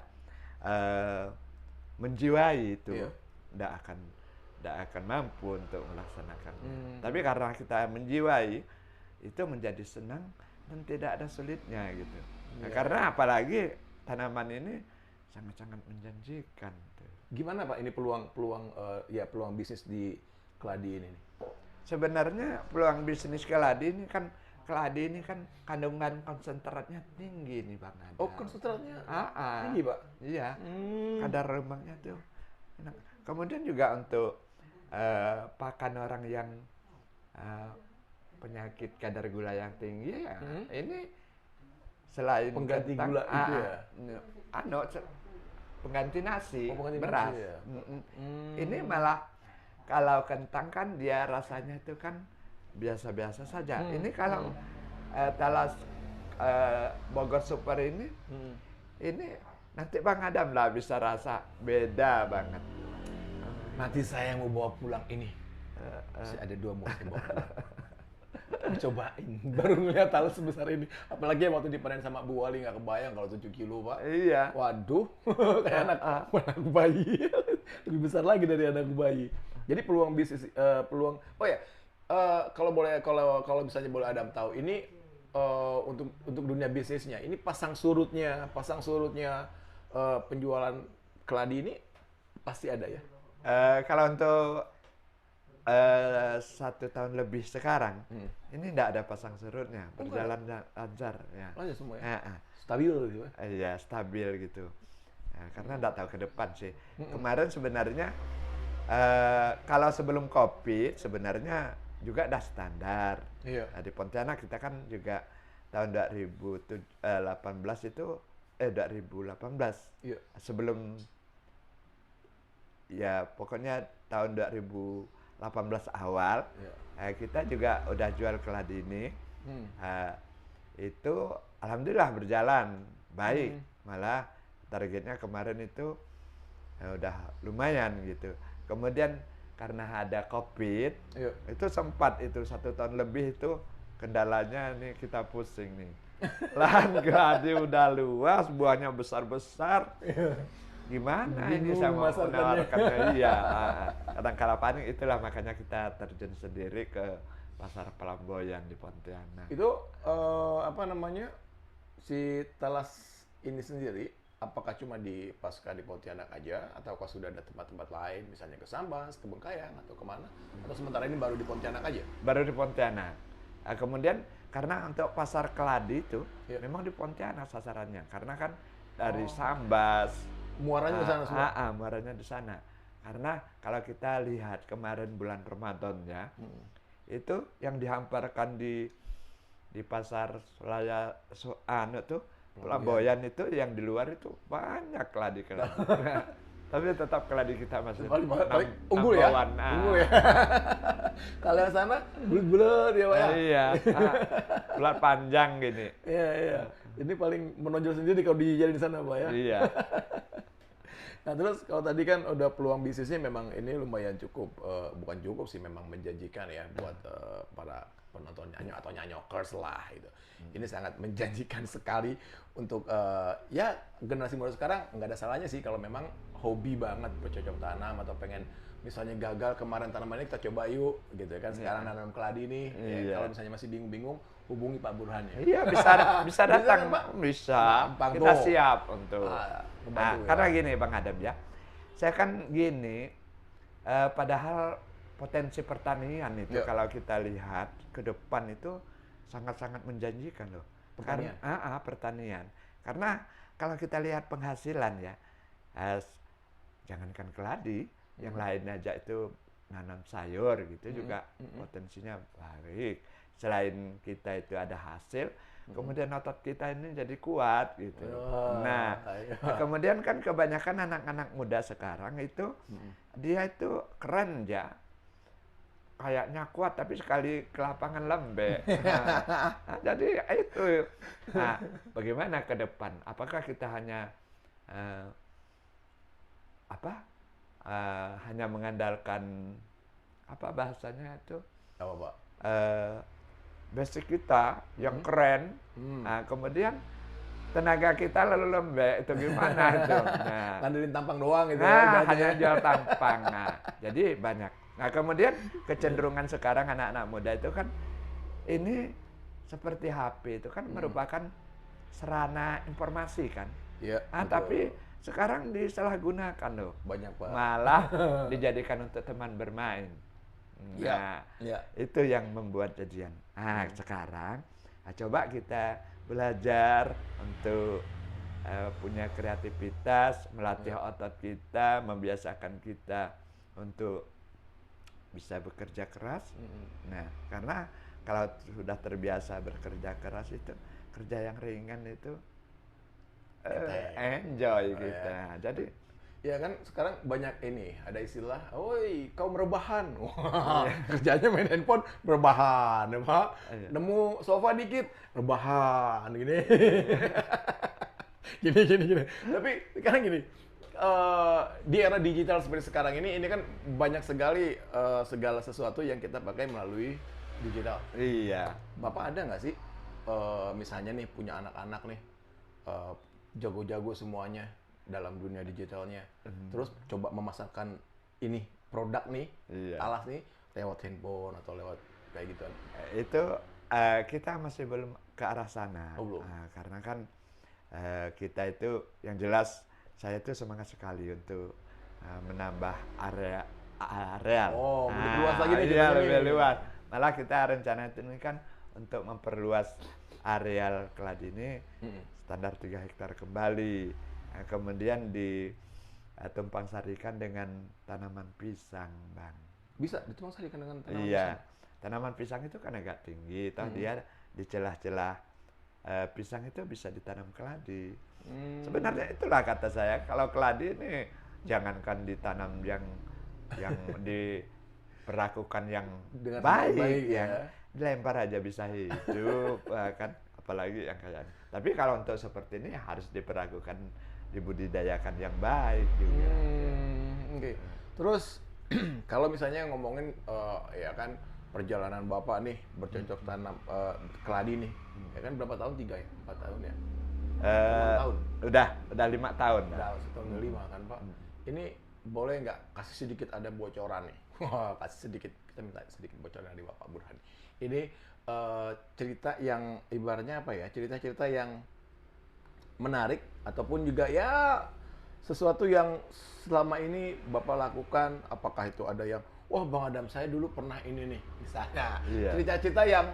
menjiwai itu Iya. tidak akan mampu untuk melaksanakan. Tapi karena kita menjiwai, itu menjadi senang dan tidak ada sulitnya gitu. Nah, karena apalagi tanaman ini sangat-sangat menjanjikan. Gimana Pak ini peluang bisnis di keladi ini nih? Sebenarnya peluang bisnis keladi ini kan kandungan konsentratnya tinggi nih Bang Adam. Oh, konsentratnya Ah. tinggi Pak? Iya, kadar lemaknya tuh enak. Kemudian juga untuk pakan orang yang penyakit kadar gula yang tinggi ya, ini selain Pengganti kentang, gula itu ya? pengganti nasi, Oh, pengganti beras. nasi ya? Ini malah kalau kentang kan dia rasanya itu kan biasa-biasa saja. Ini kalau talas Bogor Super ini nanti Bang Adam lah bisa rasa beda banget. Nanti saya mau bawa pulang ini. Masih ada 2 mau saya bawa pulang. Mau cobain, baru ngeliat talas sebesar ini. Apalagi waktu dipanen sama Bu Wali, nggak kebayang kalau 7 kilo, Pak. Iya. Waduh, kayak anak bayi. Lebih besar lagi dari anak bayi. Jadi peluang bisnis, peluang, oh ya, kalau misalnya boleh Adam tahu, ini untuk dunia bisnisnya, ini pasang surutnya penjualan keladi ini pasti ada ya? Kalau untuk 1 tahun lebih sekarang, ini tidak ada pasang surutnya, berjalan lancar. Ya. Lancar semua ya? Stabil gitu ya? Iya, stabil gitu. Nah, karena tidak tahu ke depan sih. Kemarin sebenarnya, kalau sebelum COVID, sebenarnya juga udah standar. Iya. Nah, di Pontianak kita kan juga tahun 2018 itu, 2018. Iya. Sebelum, ya pokoknya tahun 2018 awal, kita juga udah jual keladi ini. Itu alhamdulillah berjalan baik. Malah targetnya kemarin itu udah lumayan gitu. Kemudian karena ada COVID, itu sempat itu 1 tahun lebih itu kendalanya nih kita pusing nih. Lahan keladi udah luas, buahnya besar-besar. Gimana ini sama menawarkannya? Iya, kadang-kala panik, itulah makanya kita terjun sendiri ke pasar Pelamboyan di Pontianak. Itu si talas ini sendiri, apakah cuma di Pasca di Pontianak aja, ataukah sudah ada tempat-tempat lain, misalnya ke Sambas, ke Bengkayang, atau kemana? Atau sementara ini baru di Pontianak aja? Baru di Pontianak. Nah, kemudian karena untuk pasar keladi itu memang di Pontianak sasarannya, karena kan dari Sambas, muaranya di sana semua? Muaranya di sana. Karena kalau kita lihat kemarin bulan Ramadan ya, itu yang dihamparkan di pasar Pelamboyan itu yang di luar itu banyak keladi-keladi. Tapi tetap keladi kita masih unggul ya? Unggul ya? Kalau yang sana bulat-bulat ya Pak ya? Iya, bulat panjang gini. Iya. Ini paling menonjol sendiri kalau dijadiin di sana Pak ya? Iya. Nah terus kalau tadi kan udah peluang bisnisnya memang ini lumayan cukup, bukan cukup sih, memang menjanjikan ya buat para penonton nyanyo atau nyanyokers lah gitu. Ini sangat menjanjikan sekali untuk ya generasi muda sekarang. Nggak ada salahnya sih kalau memang hobi banget bercocok tanam atau pengen misalnya gagal kemarin tanaman ini kita coba yuk gitu kan, sekarang nanam keladi nih. Ya, kalau misalnya masih bingung-bingung hubungi Pak Burhan ya. Iya, bisa datang, bisa. Kita siap untuk. Karena gini Bang Adam ya, saya kan gini, padahal potensi pertanian itu kalau kita lihat ke depan itu sangat-sangat menjanjikan loh. Pertanian? Pertanian. Karena kalau kita lihat penghasilan ya, jangankan keladi, yang lain aja itu nanam sayur gitu juga potensinya baik. Selain kita itu ada hasil, kemudian otot kita ini jadi kuat gitu. Nah, kemudian kan kebanyakan anak-anak muda sekarang itu dia itu keren ya, kayaknya kuat tapi sekali ke lapangan lembek. Nah, jadi itu. Nah, bagaimana ke depan? Apakah kita hanya hanya mengandalkan apa bahasanya itu? Apa Pak? Basic kita yang keren, nah, kemudian tenaga kita lalu lembek, itu gimana itu? Nah, ngandelin tampang doang gitu. Hanya jual tampang. Nah, jadi banyak. Nah, kemudian kecenderungan sekarang anak-anak muda itu kan ini seperti HP itu kan merupakan sarana informasi kan. Iya. Tapi sekarang disalahgunakan loh. Banyak Pak. Malah dijadikan untuk teman bermain. Nah, itu yang membuat jadian. Nah, sekarang coba kita belajar untuk punya kreativitas, melatih otot kita, membiasakan kita untuk bisa bekerja keras. Nah, karena kalau sudah terbiasa bekerja keras itu, kerja yang ringan itu enjoy kita. Jadi ya kan sekarang banyak ini, ada istilah, "Woi, kau merebahan." Wah, kerjanya main handphone, merebahan, ya, Pak. Nemu sofa dikit, rebahan, gini. Gini. Tapi sekarang gini, di era digital seperti sekarang ini kan banyak sekali segala sesuatu yang kita pakai melalui digital. iya. Bapak ada nggak sih, misalnya nih punya anak-anak nih, jago-jago semuanya dalam dunia digitalnya, terus coba memasarkan ini produk nih, Iya. talas nih, lewat handphone atau lewat kayak gitu. Itu kita masih belum ke arah sana. Oh, belum. Karena kan kita itu yang jelas saya itu semangat sekali untuk menambah areal. Oh, lebih luas lagi nih Iya, kitanya lebih nih. luas. Malah kita rencana itu ini kan untuk memperluas areal keladi ini standar 3 hektar kembali. Kemudian ditumpang sarikan dengan tanaman pisang, Bang. Bisa dituang sarikan dengan tanaman Iya, pisang. tanaman pisang itu kan agak tinggi, toh dia di celah-celah pisang itu bisa ditanam keladi. Sebenarnya itulah kata saya, kalau keladi ini jangankan ditanam yang diperlakukan yang Dengan baik, baik, yang ya. dilempar aja bisa hidup, kan apalagi yang kayak. Tapi kalau untuk seperti ini harus diperlakukan, dibudidayakan yang baik juga. Oke. Terus kalau misalnya ngomongin ya kan perjalanan Bapak nih bercocok tanam keladi nih. Ya kan berapa tahun? 3 ya? 4 tahun ya? 5 tahun. Udah 5 tahun. Udah setahun ke 5 kan, Pak. Ini boleh nggak kasih sedikit ada bocoran nih? Wah, kasih sedikit, kita minta sedikit bocoran dari Bapak Burhan. Ini cerita yang ibaratnya apa ya? Cerita-cerita yang menarik ataupun juga ya sesuatu yang selama ini Bapak lakukan, apakah itu ada yang wah Bang Adam saya dulu pernah ini nih misalnya. Iya. Cerita-cerita yang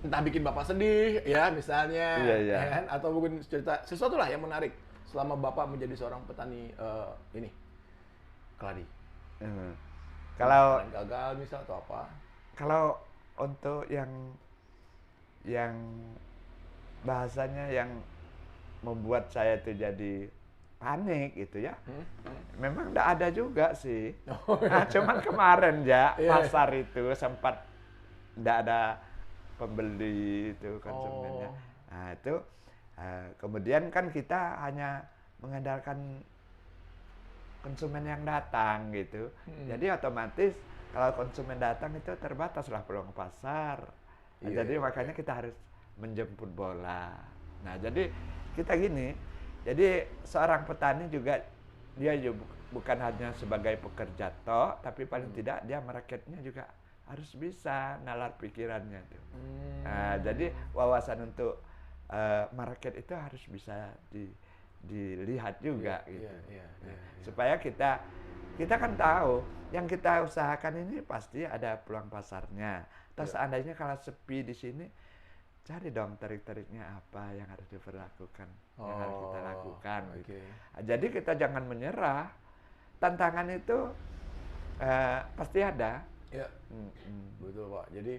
entah bikin Bapak sedih ya misalnya, Iya. ya kan? Atau mungkin cerita sesuatu lah yang menarik selama Bapak menjadi seorang petani ini keladi. Kalau Panen gagal misal atau apa? kalau untuk yang bahasanya yang membuat saya itu jadi panik gitu ya, memang enggak ada juga sih. Cuman kemarin ya Iya. pasar itu sempat enggak ada pembeli itu konsumennya. Oh. Nah itu kemudian kan kita hanya mengandalkan konsumen yang datang gitu. Jadi otomatis kalau konsumen datang itu terbataslah peluang pasar. Nah, Iya, jadi iya, makanya kita harus menjemput bola. Nah jadi kita gini, jadi seorang petani juga dia bukan hanya sebagai pekerja toh, tapi paling tidak dia merakitnya juga harus bisa nalar pikirannya tuh. Nah, jadi wawasan untuk market itu harus bisa dilihat juga gitu. Iya. Supaya kita kan tahu yang kita usahakan ini pasti ada peluang pasarnya. Terus seandainya kalau sepi di sini, cari dong trik-triknya apa yang harus diperlakukan, yang harus kita lakukan. Gitu. Jadi kita jangan menyerah. Tantangan itu pasti ada. Ya, betul Pak. Jadi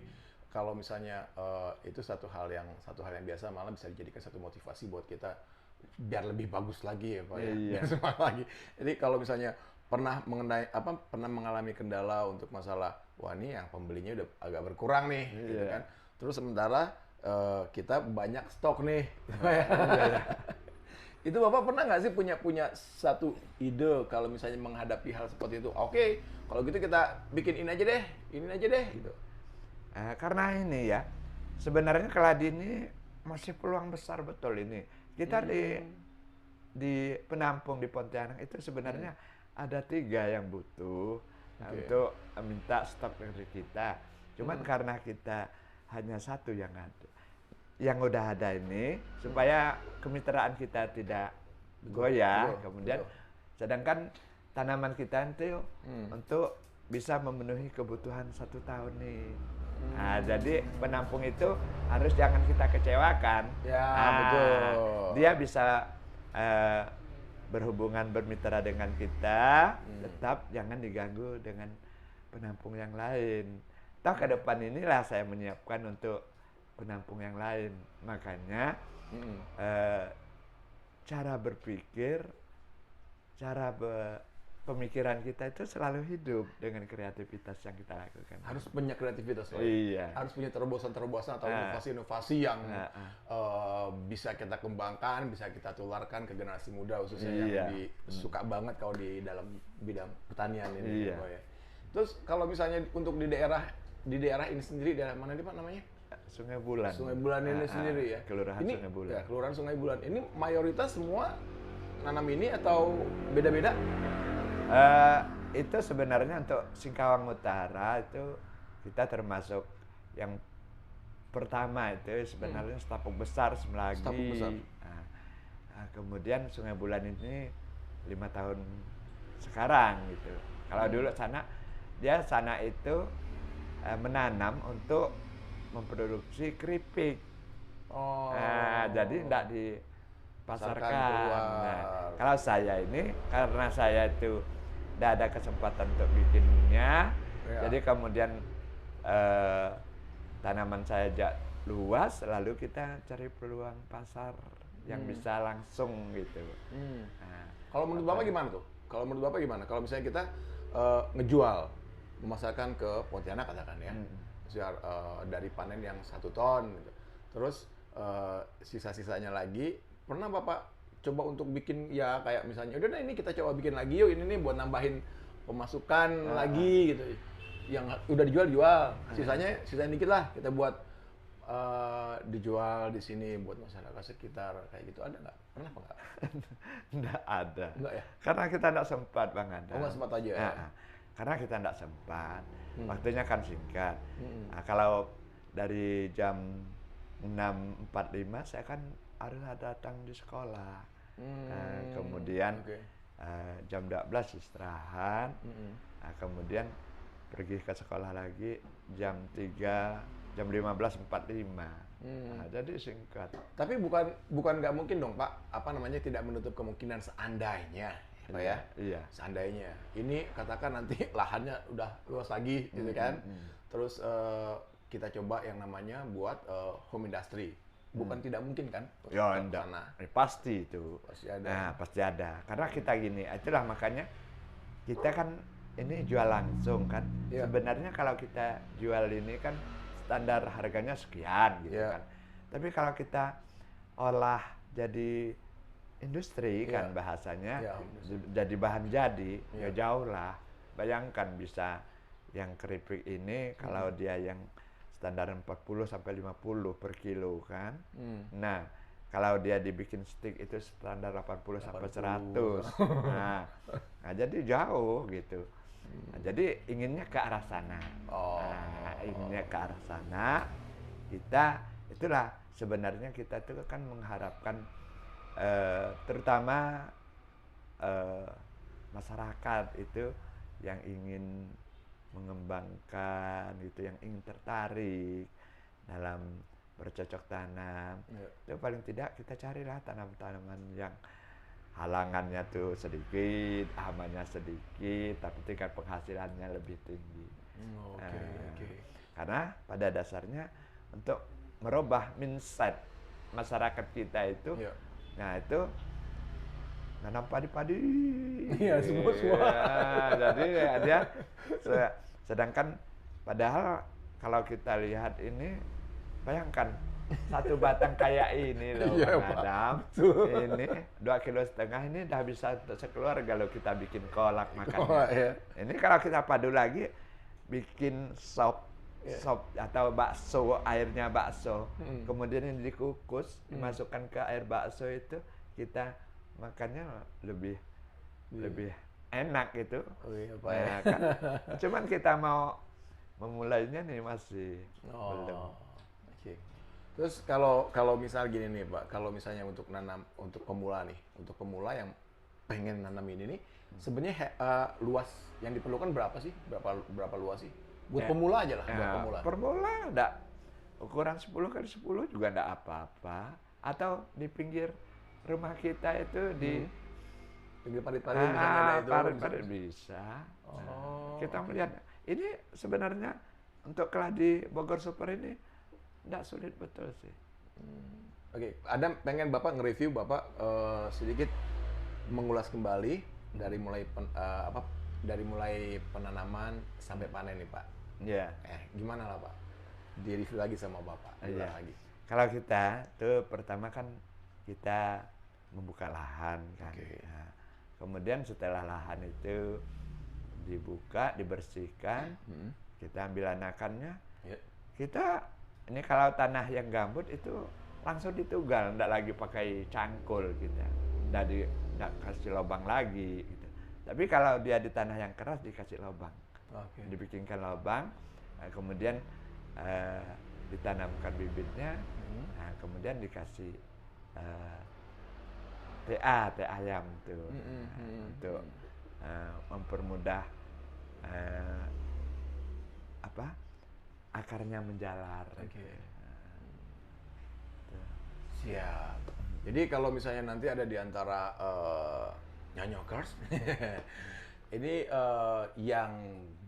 kalau misalnya itu satu hal yang biasa, malah bisa dijadikan satu motivasi buat kita biar lebih bagus lagi ya Pak ya. Iya. Biar semangat lagi. Jadi kalau misalnya pernah mengalami kendala untuk masalah wah ini yang pembelinya udah agak berkurang nih, gitu kan. Terus sementara kita banyak stok nih. Itu Bapak pernah nggak sih punya satu ide kalau misalnya menghadapi hal seperti itu? Oke, kalau gitu kita bikin ini aja deh, gitu. Karena ini ya, sebenarnya keladi ini masih peluang besar betul ini. Kita di penampung di Pontianak itu sebenarnya ada 3 yang butuh untuk minta stok dari kita. Cuman karena kita hanya 1 yang ada. Yang udah ada ini supaya kemitraan kita tidak goyah, kemudian sedangkan tanaman kita itu untuk bisa memenuhi kebutuhan 1 tahun nih. Nah, jadi penampung itu harus jangan kita kecewakan. Ya, betul. Dia bisa berhubungan bermitra dengan kita, tetap jangan diganggu dengan penampung yang lain. Toh ke depan inilah saya menyiapkan untuk penampung yang lain. Makanya eh, cara berpikir, pemikiran kita itu selalu hidup dengan kreativitas yang kita lakukan. Harus punya kreativitas, Pak. Iya. Harus punya terobosan-terobosan atau inovasi-inovasi yang bisa kita kembangkan, bisa kita tularkan ke generasi muda khususnya yang suka banget kalau di dalam bidang pertanian ini. Pak, ya. Terus kalau misalnya untuk di daerah ini sendiri, daerah mana nih Pak namanya? Sungai Bulan. Sungai Bulan ini sendiri ya. Kelurahan ini, Sungai Bulan. Ya, Kelurahan Sungai Bulan. Ini mayoritas semua nanam ini atau beda-beda? Itu sebenarnya untuk Singkawang Utara itu kita termasuk yang pertama itu sebenarnya Setapuk Besar Semlagi. Setapuk Besar. Kemudian Sungai Bulan ini 5 tahun sekarang gitu. Kalau dulu sana itu menanam untuk memproduksi keripik. Jadi tidak dipasarkan. Nah, kalau saya ini karena saya itu tidak ada kesempatan untuk bikinnya, jadi kemudian tanaman saya luas, lalu kita cari peluang pasar yang bisa langsung gitu. Kalau menurut Bapak gimana tuh? Kalau menurut Bapak gimana? Kalau misalnya kita ngejual, memasarkan ke Pontianak katakan ya, dari panen yang 1 ton, gitu. Terus sisa-sisanya lagi, pernah Bapak coba untuk bikin ya kayak misalnya, udah ini kita coba bikin lagi yuk, ini nih buat nambahin pemasukan lagi gitu. Yang udah dijual, sisanya dikit lah kita buat dijual di sini buat masyarakat sekitar kayak gitu, ada nggak? Pernah apa nggak? Nggak ada. Nggak ya? Karena kita nggak sempat Bang Adam. Oh nggak sempat aja ya? Karena kita nggak sempat, waktunya kan singkat. Nah, kalau dari jam 6.45 saya kan harus datang di sekolah. Kemudian jam 12 istirahat. Nah, kemudian pergi ke sekolah lagi jam 3, jam 15.45. Nah, jadi singkat. Tapi bukan nggak mungkin dong Pak, tidak menutup kemungkinan seandainya, Pak ya? Iya. Seandainya. Ini katakan nanti lahannya udah luas lagi, gitu kan? Terus kita coba yang namanya buat home industry. Bukan tidak mungkin kan? Ya enggak. Pasti itu. Pasti ada. Nah, pasti ada. Karena kita gini, itulah makanya kita kan ini jual langsung kan. Sebenarnya kalau kita jual ini kan standar harganya sekian gitu kan. Tapi kalau kita olah jadi industri kan bahasanya, jadi bahan jadi, ya jauh lah. Bayangkan bisa yang keripik ini kalau dia yang standar 40 sampai 50 per kilo kan. Nah, kalau dia dibikin stick itu standar 80 sampai 100. Nah, jadi jauh gitu. Nah, jadi inginnya ke arah sana. Inginnya ke arah sana. Itulah sebenarnya kita itu kan mengharapkan terutama masyarakat itu yang ingin mengembangkan gitu, yang ingin tertarik dalam bercocok tanam. Itu paling tidak kita carilah tanaman-tanaman yang halangannya tuh sedikit, amannya sedikit, tapi tingkat penghasilannya lebih tinggi. Karena pada dasarnya untuk merubah mindset masyarakat kita itu, nah itu nanam padi-padi. Iya, semua. Jadi dia sedangkan padahal kalau kita lihat ini, bayangkan satu batang kayak ini loh, Adam. Ini 2,5 kilo ini udah bisa untuk sekeluarga kalau kita bikin kolak makannya. Ini kalau kita padu lagi bikin sop atau bakso, airnya bakso, kemudian ini dikukus, dimasukkan ke air bakso itu, kita makannya lebih enak gitu. Kan? Cuman kita mau memulainya nih masih belum. Terus kalau misal gini nih Pak, kalau misalnya untuk pemula yang pengen nanam ini nih, sebenarnya luas yang diperlukan berapa sih? Berapa luas sih? Buat pemula aja lah, buat pemula. Pemula enggak, ukuran 10 kali 10 juga enggak apa-apa. Atau di pinggir rumah kita itu di pinggir parit-parit misalnya ada itu. Parit-parit bisa. Nah, kita melihat ini sebenarnya untuk keladi Bogor Super ini enggak sulit betul sih. Oke, Adam pengen Bapak nge-review Bapak sedikit mengulas kembali dari mulai dari mulai penanaman sampai panen nih Pak. Iya. Gimana lah Pak? Di-review lagi sama Bapak, Iya. diulang lagi. Kalau kita tuh pertama kan kita membuka lahan kan. Oke. Nah, kemudian setelah lahan itu dibuka, dibersihkan, kita ambil anakannya. Ya. Kita ini kalau tanah yang gambut itu langsung ditugal, enggak lagi pakai cangkul kita. Enggak kasih lubang lagi gitu. Tapi kalau dia di tanah yang keras dikasih lubang. Oke. Dibikinkan lubang, kemudian ditanamkan bibitnya, nah, kemudian dikasih TA ayam tuh untuk mempermudah akarnya menjalar. Oke. Siap. Jadi kalau misalnya nanti ada di antara nyanyokers ini yang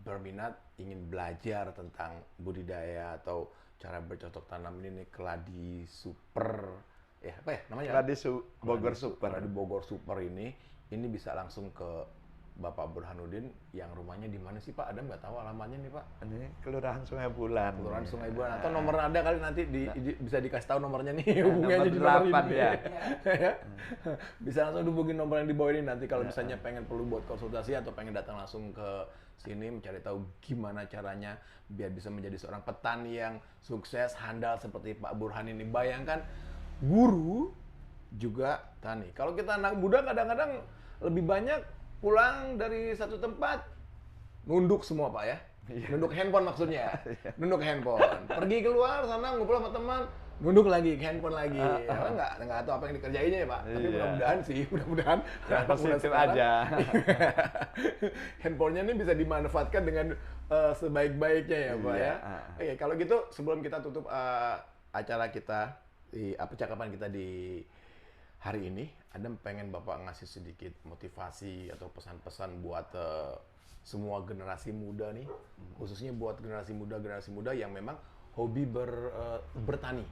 berminat ingin belajar tentang budidaya atau cara bercocok tanam ini nih, keladi super apa ya namanya? Keladi Bogor Super. Keladi Bogor Super ini bisa langsung ke Bapak Burhanuddin yang rumahnya di mana sih Pak? Adam nggak tahu alamatnya nih Pak. Ini Kelurahan Sungai Bulan. Kelurahan Sungai Bulan. Atau nomor ada kali nanti bisa dikasih tahu nomornya nih. Hubungi aja di nomor nomor 8 ini. ya. Bisa langsung hubungin nomor yang di bawah ini nanti kalau misalnya pengen perlu buat konsultasi atau pengen datang langsung ke sini mencari tahu gimana caranya biar bisa menjadi seorang petani yang sukses, handal seperti Pak Burhan ini. Bayangkan guru juga tani. Kalau kita anak muda kadang-kadang lebih banyak pulang dari satu tempat nunduk semua Pak ya. Nunduk handphone maksudnya. Nunduk handphone. Pergi keluar sana ngumpul sama teman, nunduk lagi ke handphone lagi. Nggak tahu apa yang dikerjainnya ya Pak. Tapi mudah-mudahan sih, mudah-mudahan positif aja. Handphonenya ini bisa dimanfaatkan dengan sebaik-baiknya ya Pak ya. Oke, kalau gitu sebelum kita tutup acara kita di percakapan kita di hari ini, Adam pengen Bapak ngasih sedikit motivasi atau pesan-pesan buat semua generasi muda nih, khususnya buat generasi muda yang memang hobi bertani.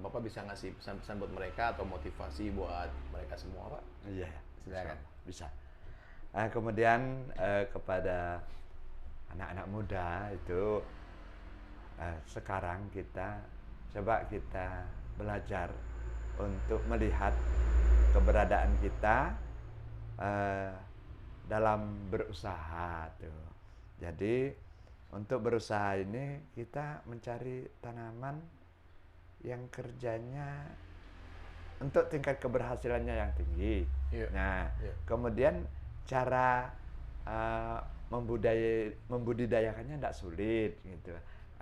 Bapak bisa ngasih pesan-pesan buat mereka atau motivasi buat mereka semua, Pak? Iya, silakan. Bisa. Kemudian kepada anak-anak muda itu sekarang kita belajar untuk melihat keberadaan kita dalam berusaha tuh. Jadi untuk berusaha ini kita mencari tanaman yang kerjanya untuk tingkat keberhasilannya yang tinggi. Kemudian cara membudidayakannya tidak sulit gitu.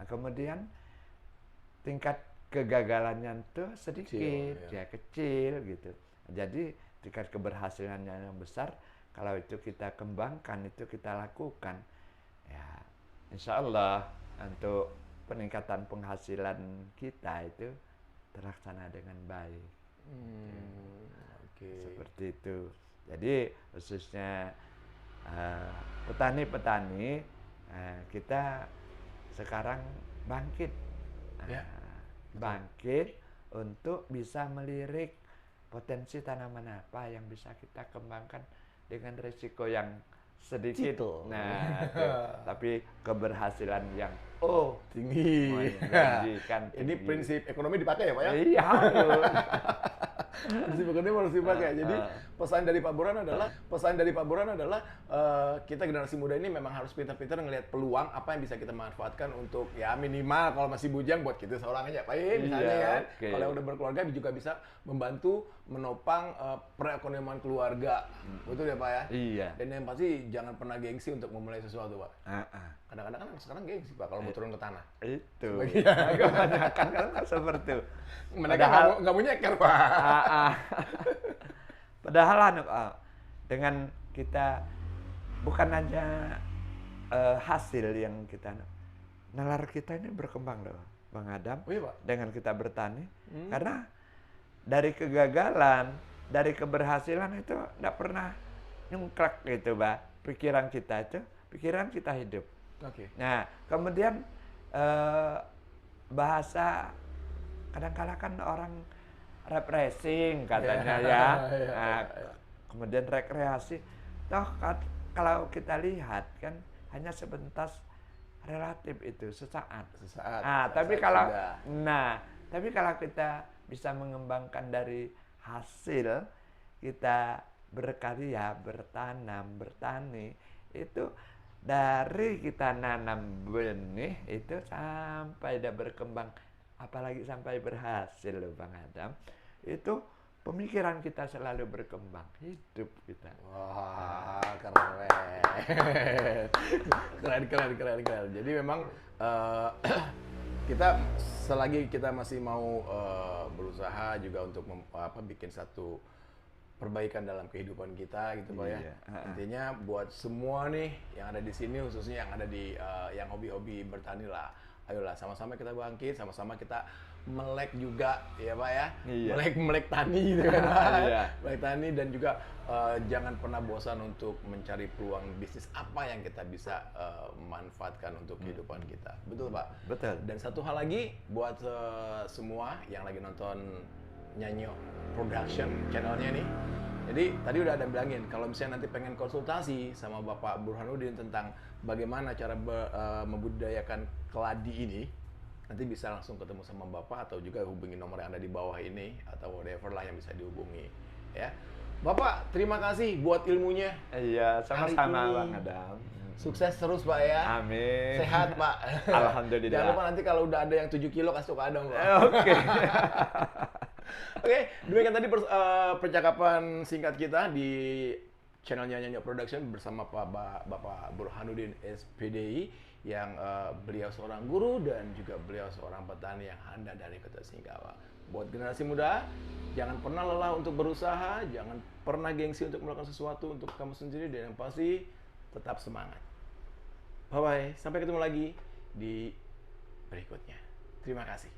Kemudian tingkat kegagalannya tuh sedikit, kecil gitu. Jadi tingkat keberhasilannya yang besar, kalau itu kita kembangkan, itu kita lakukan, ya insya Allah untuk peningkatan penghasilan kita itu terlaksana dengan baik. Seperti itu. Jadi khususnya petani-petani kita sekarang bangkit. Bangkit untuk bisa melirik potensi tanaman apa yang bisa kita kembangkan dengan risiko yang sedikit. Tapi keberhasilan yang tinggi. Ini prinsip ekonomi dipakai ya Pak ya? Iya. Prinsip ekonomi harus dipakai. Jadi pesan dari Pak Burhan adalah kita generasi muda ini memang harus pintar-pintar ngelihat peluang apa yang bisa kita manfaatkan untuk ya minimal kalau masih bujang buat kita seorang aja Pak misalnya kan. Kalau yang udah berkeluarga juga bisa membantu menopang perekonomian keluarga. Betul ya Pak ya? Iya. Dan yang pasti jangan pernah gengsi untuk memulai sesuatu Pak. Kadang-kadang kan sekarang gengsi Pak kalau mau turun ke tanah. Itu. Kebanyakan kan seperti itu. Padahal nggak mau nyeker Pak. Padahal dengan kita bukan hanya hasil yang kita, nalar kita ini berkembang loh Bang Adam. Oh iya Pak. Dengan kita bertani, karena dari kegagalan, dari keberhasilan itu tidak pernah nyungklak gitu Pak. Pikiran kita hidup. Nah kemudian bahasa kadang-kala kan orang refreshing katanya ya. Nah, kemudian rekreasi. Toh kalau kita lihat kan hanya sebentar, relatif itu sesaat. Sesaat. Nah, tapi Sesaat kalau sudah. tapi kalau kita bisa mengembangkan dari hasil kita berkarya, bertanam, bertani, itu dari kita nanam benih itu sampai dia berkembang, apalagi sampai berhasil loh Bang Adam, itu pemikiran kita selalu berkembang, hidup kita. Wah, keren. keren. Jadi memang kita selagi kita masih mau berusaha juga untuk bikin satu perbaikan dalam kehidupan kita gitu Pak ya. Iya. Intinya buat semua nih yang ada di sini, khususnya yang ada di yang hobi-hobi bertani lah. Ayolah sama-sama kita bangkit, sama-sama kita melek juga ya Pak ya. Iya. Melek tani gitu kan Pak. Iya. Melek tani dan juga jangan pernah bosan untuk mencari peluang bisnis apa yang kita bisa manfaatkan untuk kehidupan kita. Betul Pak? Betul. Dan satu hal lagi buat semua yang lagi nonton Nyanyo Production channelnya nih. Jadi tadi udah ada bilangin kalau misalnya nanti pengen konsultasi sama Bapak Burhanuddin tentang bagaimana cara membudidayakan keladi ini, nanti bisa langsung ketemu sama Bapak atau juga hubungi nomor yang ada di bawah ini atau whatever lah yang bisa dihubungi ya. Bapak, terima kasih buat ilmunya. Iya, sama-sama Hari ini. Bang Adam. Sukses terus Pak ya. Amin. Sehat Pak. Alhamdulillah. Jangan lupa nanti kalau udah ada yang 7 kilo kasih tau ke Adam Pak. Oke. Oke, demikian tadi percakapan singkat kita di channelnya Nyanyo Production bersama Bapak Burhanuddin SPDI yang beliau seorang guru dan juga beliau seorang petani yang handal dari Kota Singkawa. Buat generasi muda, jangan pernah lelah untuk berusaha, jangan pernah gengsi untuk melakukan sesuatu untuk kamu sendiri, dan yang pasti tetap semangat. Bye-bye, sampai ketemu lagi di berikutnya. Terima kasih.